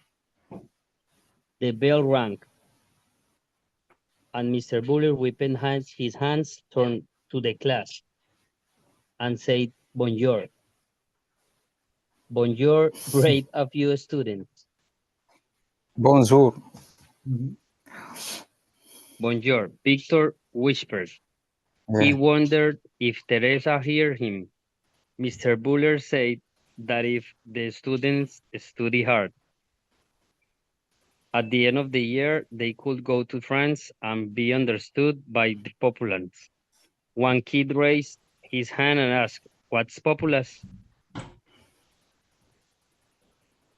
The bell rang, and Mr. Bueller whipping his hands turned to the class and said, "Bonjour." Bonjour brayed a few students. Bonjour. Bonjour, Victor whispered. Yeah. He wondered if Teresa heard him. Mr. Buller said that if the students study hard, At the end of the year, they could go to France and be understood by the populace. One kid raised his hand and asked, "What's populace?"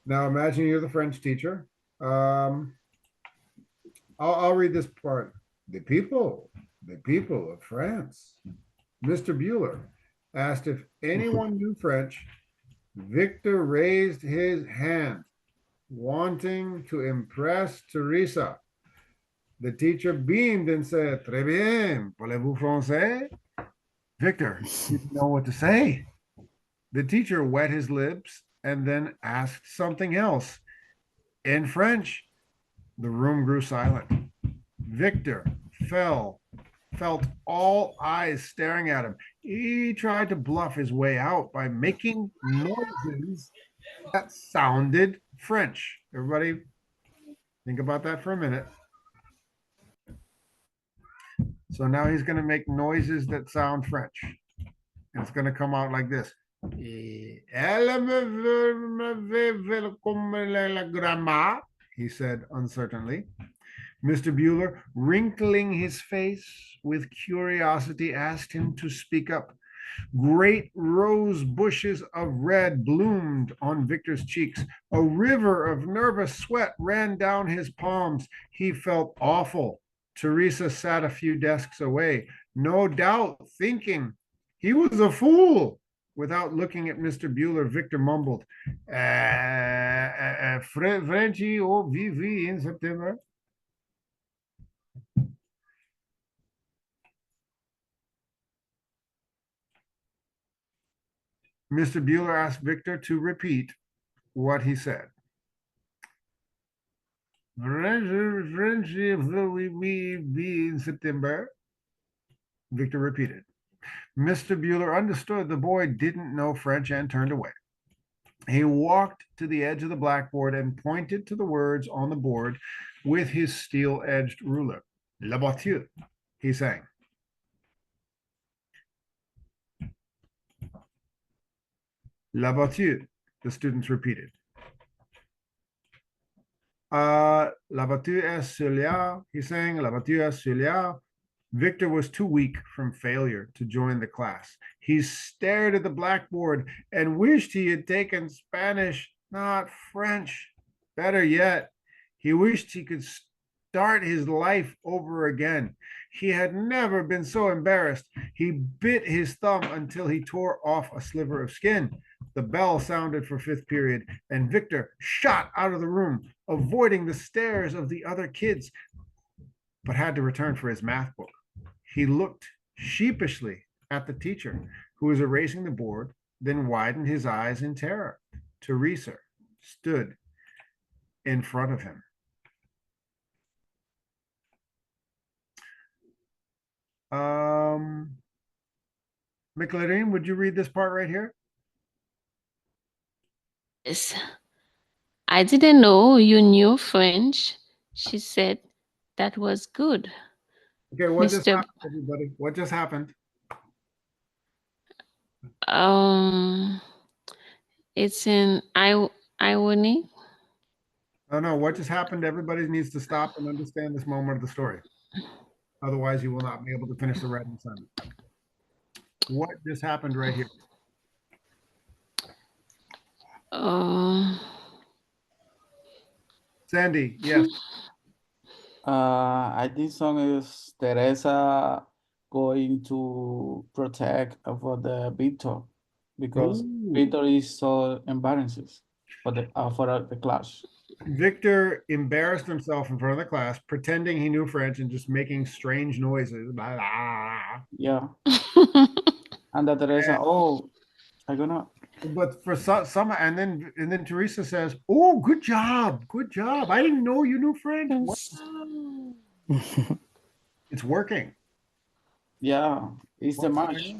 Now imagine you're the French teacher. I'll read this part. The people of France. Mr. Bueller asked if anyone knew French. Victor raised his hand, wanting to impress Teresa. The teacher beamed and said, "Très bien, parlez-vous français?" Victor didn't know what to say. The teacher wet his lips and then asked something else. In French, the room grew silent. Victor felt all eyes staring at him. He tried to bluff his way out by making noises that sounded French. Everybody, think about that for a minute. So now he's going to make noises that sound French. And it's going to come out like this. He said uncertainly. Mr. Bueller, wrinkling his face with curiosity, asked him to speak up. Great rose bushes of red bloomed on Victor's cheeks. A river of nervous sweat ran down his palms. He felt awful. Teresa sat a few desks away, no doubt thinking he was a fool. Without looking at Mr. Bueller, Victor mumbled, Frenchy, oh, vivi in September. Mr. Bueller asked Victor to repeat what he said. Frenchy, we be in September. Victor repeated. Mr. Bueller understood the boy didn't know French and turned away. He walked to the edge of the blackboard and pointed to the words on the board with his steel-edged ruler. La voiture, he sang. La voiture, the students repeated. La voiture est sur là, he sang. La voiture est sur là. Victor was too weak from failure to join the class. He stared at the blackboard and wished he had taken Spanish, not French. Better yet, he wished he could start his life over again. He had never been so embarrassed. He bit his thumb until he tore off a sliver of skin. The bell sounded for fifth period, and Victor shot out of the room, avoiding the stares of the other kids, but had to return for his math book. He looked sheepishly at the teacher, who was erasing the board, then widened his eyes in terror. Teresa stood in front of him. McLaren, would you read this part right here? Yes. I didn't know you knew French, she said. That was good. Okay, what just happened, everybody? What just happened? It's in irony. No, what just happened? Everybody needs to stop and understand this moment of the story. Otherwise, you will not be able to finish the writing assignment. What just happened right here? Sandy, yes. I think song is Teresa going to protect for the Victor because Victor is so embarrassed for the class. Victor embarrassed himself in front of the class, pretending he knew French and just making strange noises. Blah, blah. Yeah. And that Teresa, oh, I'm gonna. But for some, and then Teresa says, "Oh, good job, good job. I didn't know you knew French." It's working. Yeah, it's the match.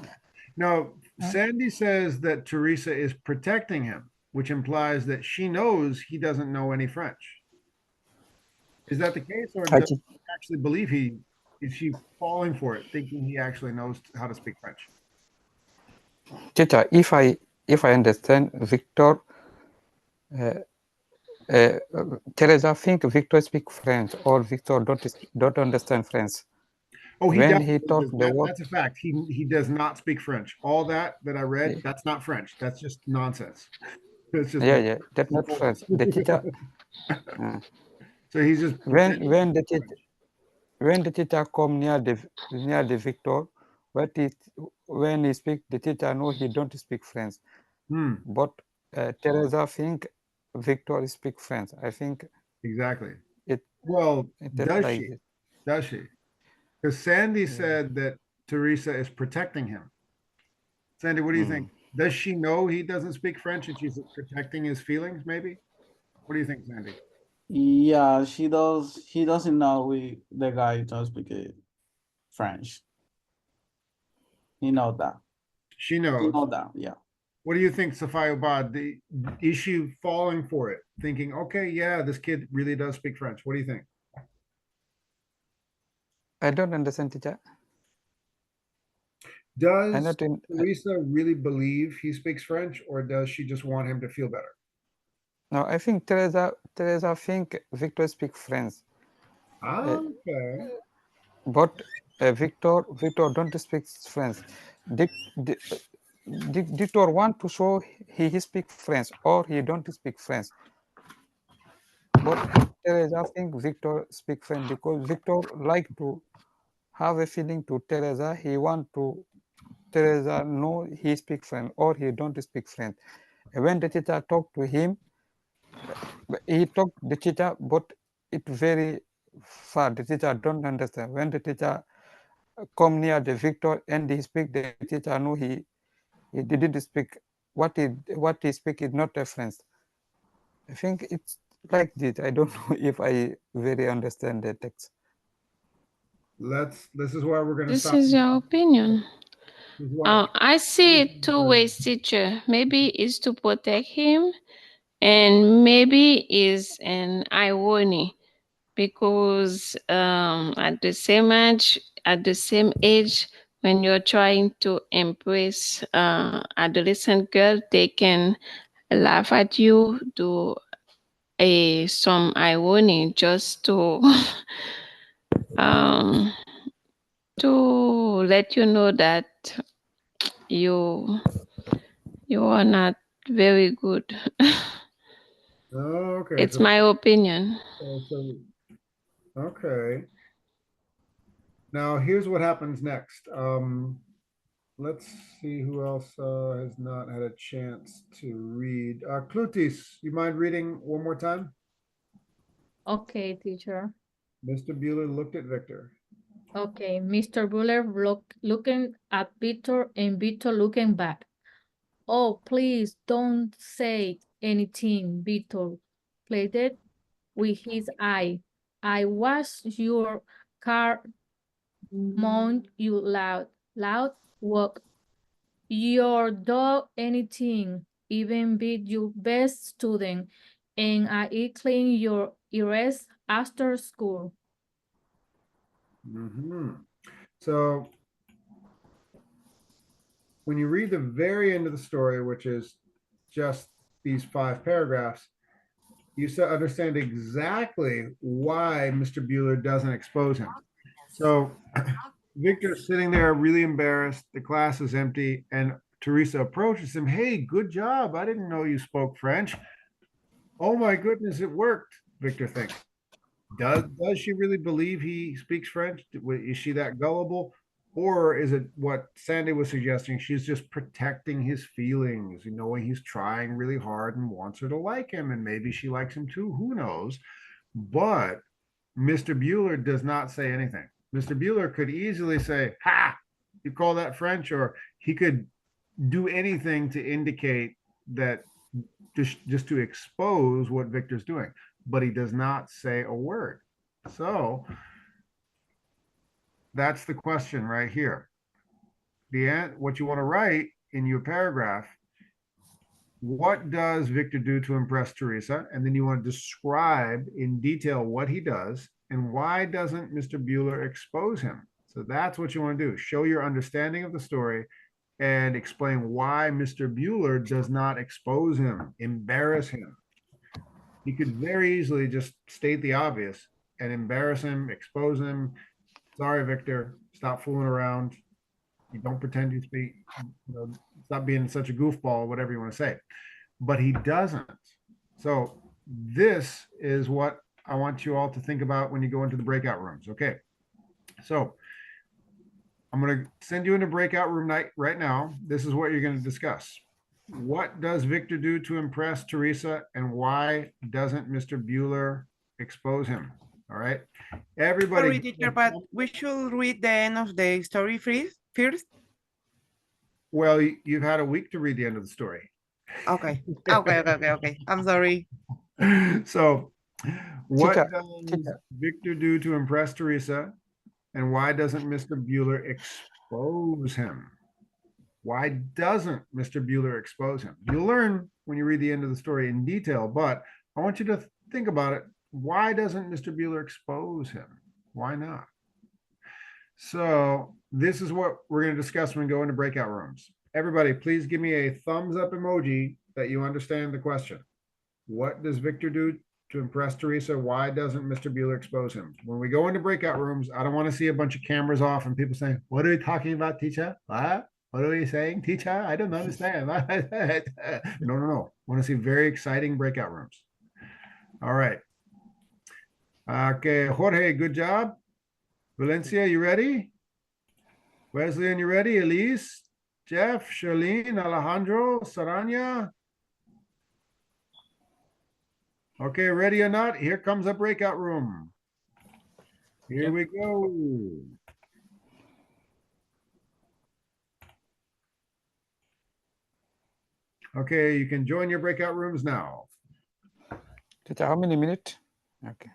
No, Sandy says that Teresa is protecting him, which implies that she knows he doesn't know any French. Is that the case, or does she actually believe is she falling for it, thinking he actually knows how to speak French? Teacher, if I understand, Victor Teresa think Victor speak French or Victor don't understand French. Oh, he When definitely he talk does. the word, That's a fact. He does not speak French. All that I read, that's not French. That's just nonsense. It's just yeah, that's not French. The teacher, so he's just when the teacher come near the Victor, when he speak, the teacher know he don't speak French. But Teresa think Victor speak French. I think exactly. it. Well, That's does like she? this. Does she? Because Sandy said that Teresa is protecting him. Sandy, what do you think? Does she know he doesn't speak French and she's protecting his feelings, maybe? What do you think, Sandy? Yeah, she does. He doesn't know the guy does speak French. He know that. She He knows. know that. Yeah. What do you think, Safaya Bad? Is she falling for it, thinking, okay, yeah, this kid really does speak French? What do you think? I don't understand, teacher. Does Teresa really believe he speaks French, or does she just want him to feel better? No, I think Teresa think Victor speak French. Okay. But Victor don't speak French. Victor want to show he speak French or he don't speak French. But Teresa think Victor speak French because Victor like to have a feeling to Teresa. He want to Teresa know he speak French or he don't speak French. When the teacher talk to him, he talk the teacher, but it very far. The teacher don't understand. When the teacher come near the Victor and he speak, the teacher know he didn't speak. What he speak is not a French. I think it's like this. I don't know if I very understand the text. This is why we're going to This stop. is your opinion. This is why- I see it two ways, teacher. Maybe it's to protect him, and maybe is an irony because at the same age, when you're trying to impress adolescent girl, they can laugh at you, do some irony just to to let you know that you are not very good. Oh, okay. It's my opinion. Okay. Now here's what happens next. Let's see who else has not had a chance to read. Clutis, you mind reading one more time? Okay, teacher. Mr. Bueller looked at Victor. Okay, Mr. Bueller looking at Victor and Victor looking back. Oh, please don't say anything, Victor pleaded with his eye. I was your car, moaned you loud walk. Your dog anything, even be your best student, and I clean your ears after school. So when you read the very end of the story, which is just these 5 paragraphs, you understand exactly why Mr. Bueller doesn't expose him. So Victor's sitting there really embarrassed. The class is empty, and Teresa approaches him. Hey, good job. I didn't know you spoke French. Oh my goodness, it worked, Victor thinks. Does she really believe he speaks French? Is she that gullible? Or is it what Sandy was suggesting? She's just protecting his feelings, knowing he's trying really hard and wants her to like him, and maybe she likes him too. Who knows? But Mr. Bueller does not say anything. Mr. Bueller could easily say, "Ha! You call that French?" Or he could do anything to indicate that just to expose what Victor's doing, but he does not say a word. So that's the question right here. What you want to write in your paragraph, what does Victor do to impress Teresa? And then you want to describe in detail what he does and why doesn't Mr. Bueller expose him? So that's what you want to do. Show your understanding of the story and explain why Mr. Bueller does not expose him, embarrass him. He could very easily just state the obvious and embarrass him, expose him. Sorry, Victor, stop fooling around. You don't pretend you speak, stop being such a goofball, whatever you want to say. But he doesn't. So this is what I want you all to think about when you go into the breakout rooms. Okay. So I'm going to send you into breakout room night right now. This is what you're going to discuss. What does Victor do to impress Teresa, and why doesn't Mr. Bueller expose him? All right. Everybody. Sorry, teacher, but we should read the end of the story first. Well, you've had a week to read the end of the story. Okay. Okay. I'm sorry. So what Teacher, does Victor do to impress Teresa, and why doesn't Mr. Bueller expose him? Why doesn't Mr. Bueller expose him? You'll learn when you read the end of the story in detail, but I want you to think about it. Why doesn't Mr. Bueller expose him? Why not? So this is what we're going to discuss when we go into breakout rooms. Everybody, please give me a thumbs up emoji that you understand the question. What does Victor do to impress Teresa? Why doesn't Mr. Bueller expose him? When we go into breakout rooms, I don't want to see a bunch of cameras off and people saying, what are you talking about, teacher? What are you saying, teacher? I don't understand. No. I want to see very exciting breakout rooms. All right. Okay, Jorge, good job. Valencia, you ready? Wesleyan, you ready? Elise, Jeff, Charlene, Alejandro, Saranya. Okay, ready or not? Here comes a breakout room. Here we go. Okay, you can join your breakout rooms now. Teacher, how many minutes? Okay.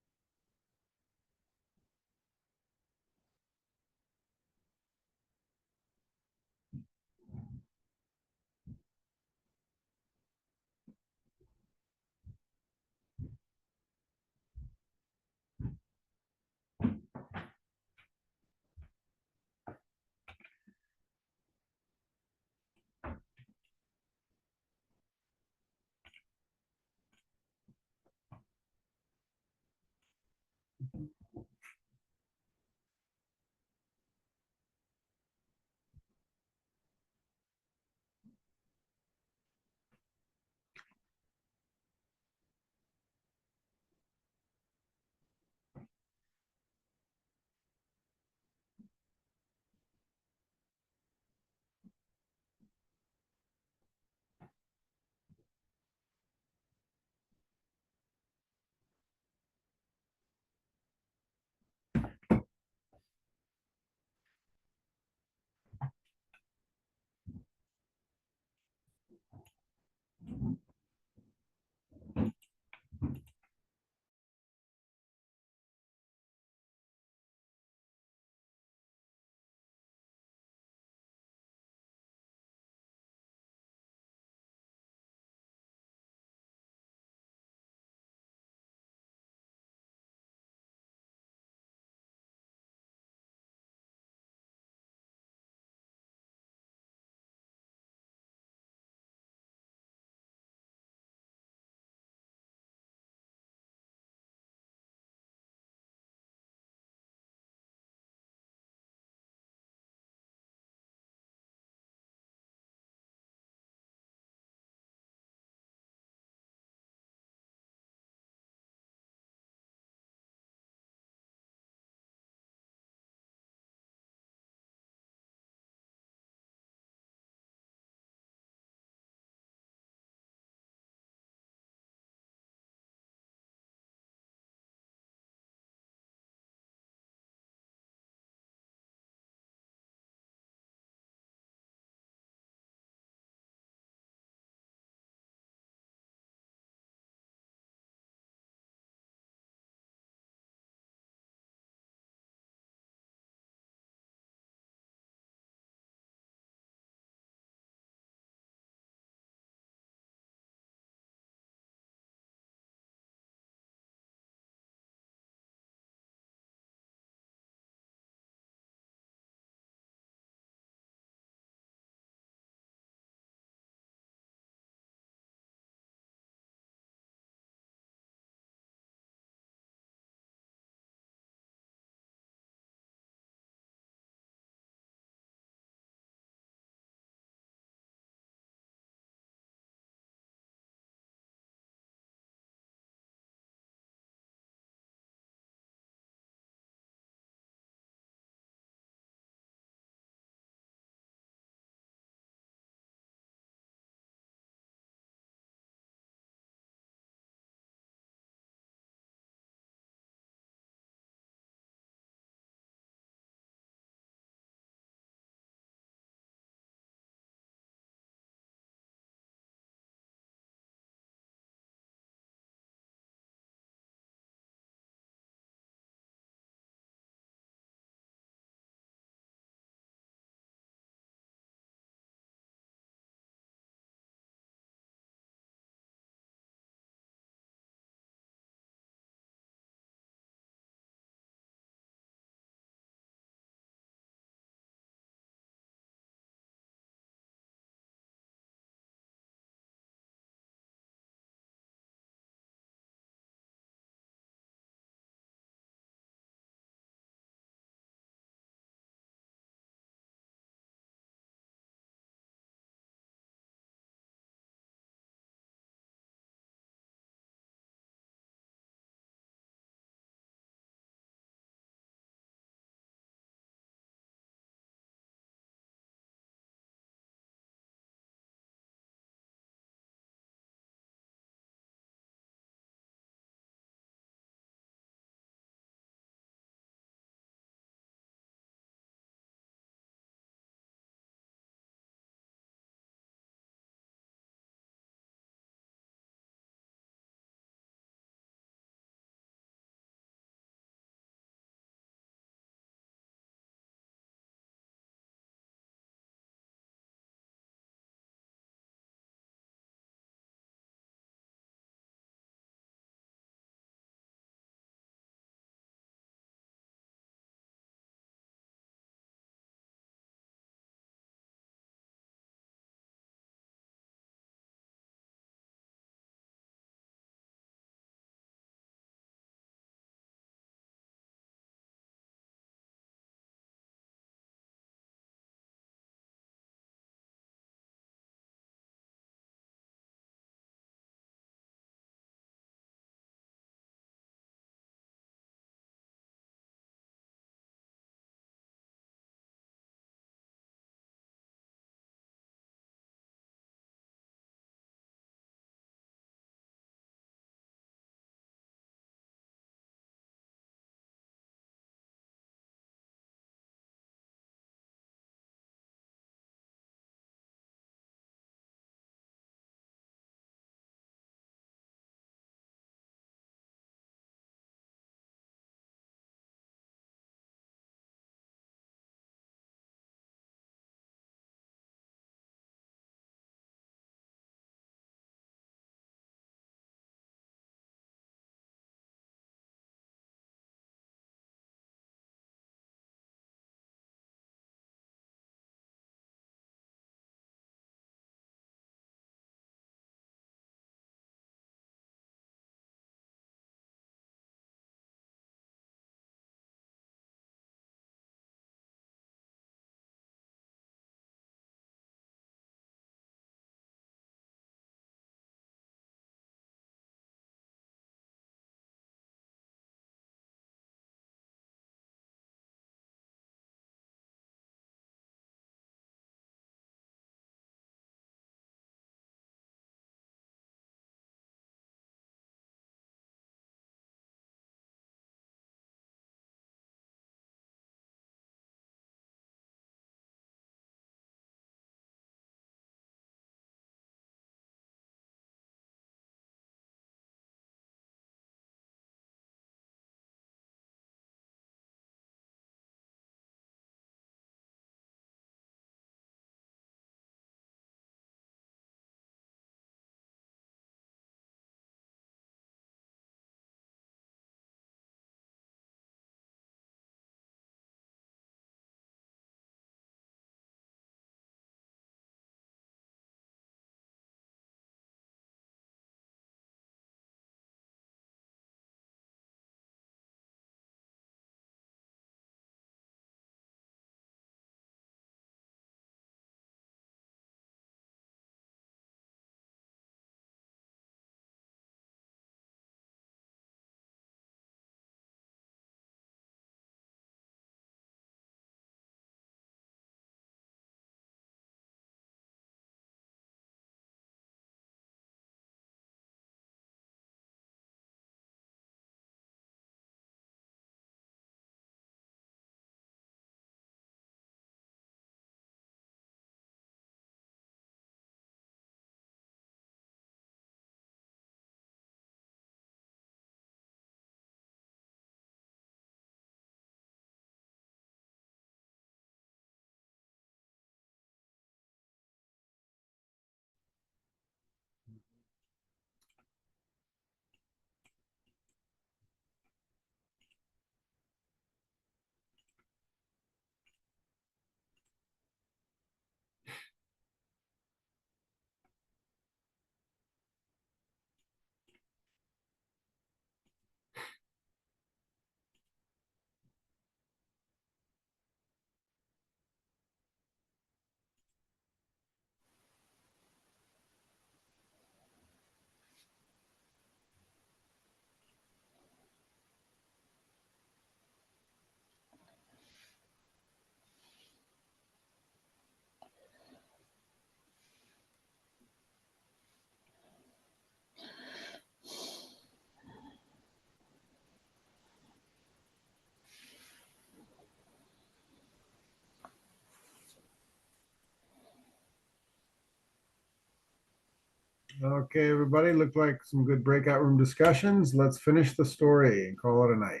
Okay, everybody, looked like some good breakout room discussions. Let's finish the story and call it a night.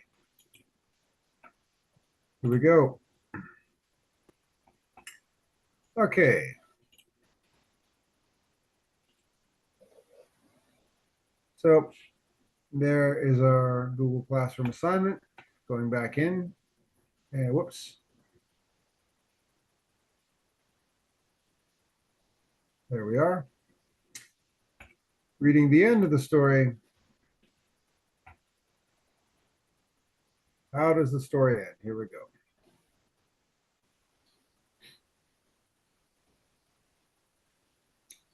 Here we go. Okay. So there is our Google Classroom assignment. Going back in. And whoops. There we are. Reading the end of the story. How does the story end? Here we go.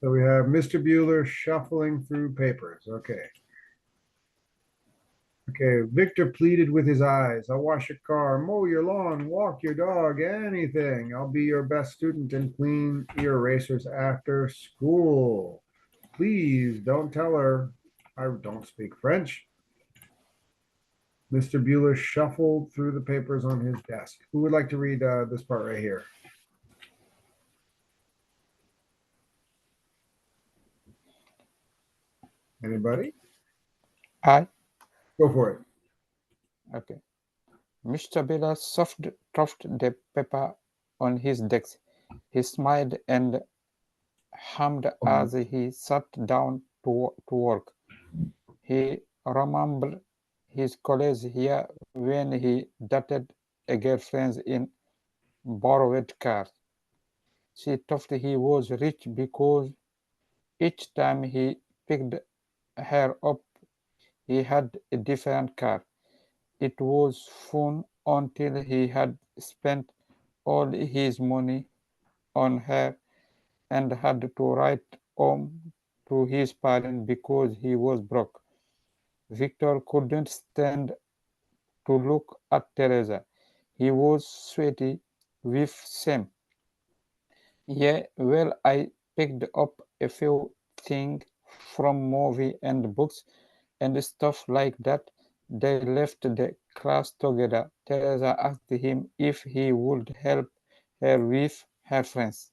So we have Mr. Bueller shuffling through papers. Okay. Okay, Victor pleaded with his eyes. I'll wash your car, mow your lawn, walk your dog, anything. I'll be your best student and clean your erasers after school. Please don't tell her I don't speak French. Mr. Bueller shuffled through the papers on his desk. Who would like to read this part right here? Anybody? I? Go for it. Okay. Mr. Bueller stuffed the paper on his desk. He smiled and hummed as he sat down to work. He remembered his colleagues here when he dated a girlfriend in borrowed car. She thought he was rich because each time he picked her up, he had a different car. It was fun until he had spent all his money on her and had to write home to his parents because he was broke. Victor couldn't stand to look at Teresa. He was sweaty with shame. Yeah, well, I picked up a few things from movie and books and stuff like that. They left the class together. Teresa asked him if he would help her with her friends.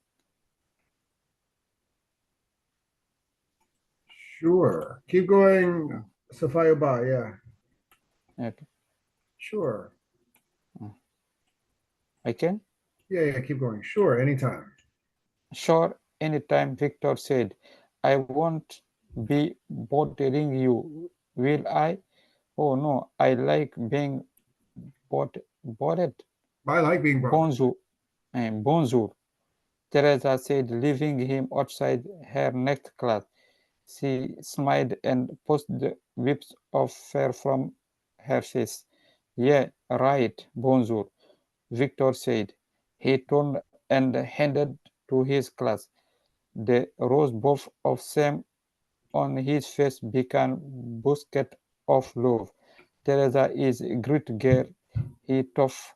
Sure. Keep going, Safayoba. Yeah. Okay. Sure. I can? Yeah, keep going. Sure, anytime. Sure, anytime, Victor said. I won't be bothering you, will I? Oh no, I like being bothered. I like being bothered. Bonjour. Bonjour, Teresa said, leaving him outside her next class. She smiled and pushed the whips of fur from her face. Yeah, right, bonjour, Victor said. He turned and headed to his class. The rosebud of shame on his face became basket of love. Teresa is a great girl, he tough,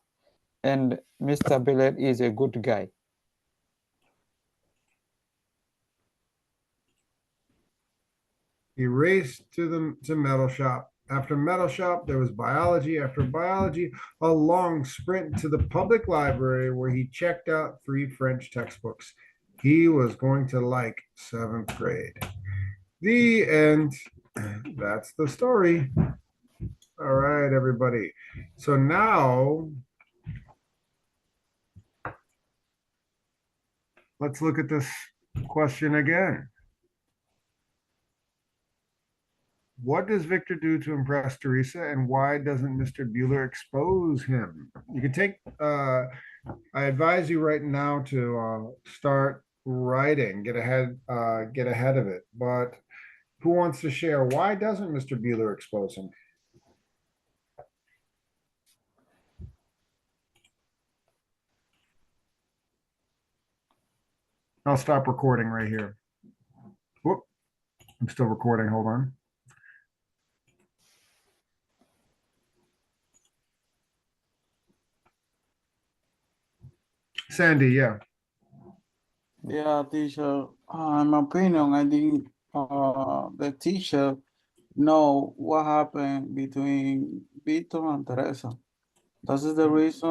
and Mr. Bueller is a good guy. He raced to metal shop. After metal shop, there was biology. After biology, a long sprint to the public library where he checked out 3 French textbooks. He was going to like 7th grade. The end. That's the story. All right, everybody. So now let's look at this question again. What does Victor do to impress Teresa, and why doesn't Mr. Bueller expose him? You can take, I advise you right now to start writing, get ahead of it. But who wants to share? Why doesn't Mr. Bueller expose him? I'll stop recording right here. Whoop, I'm still recording. Hold on. Sandy, yeah. Yeah, teacher. In my opinion, I think the teacher know what happened between Victor and Teresa. That is the reason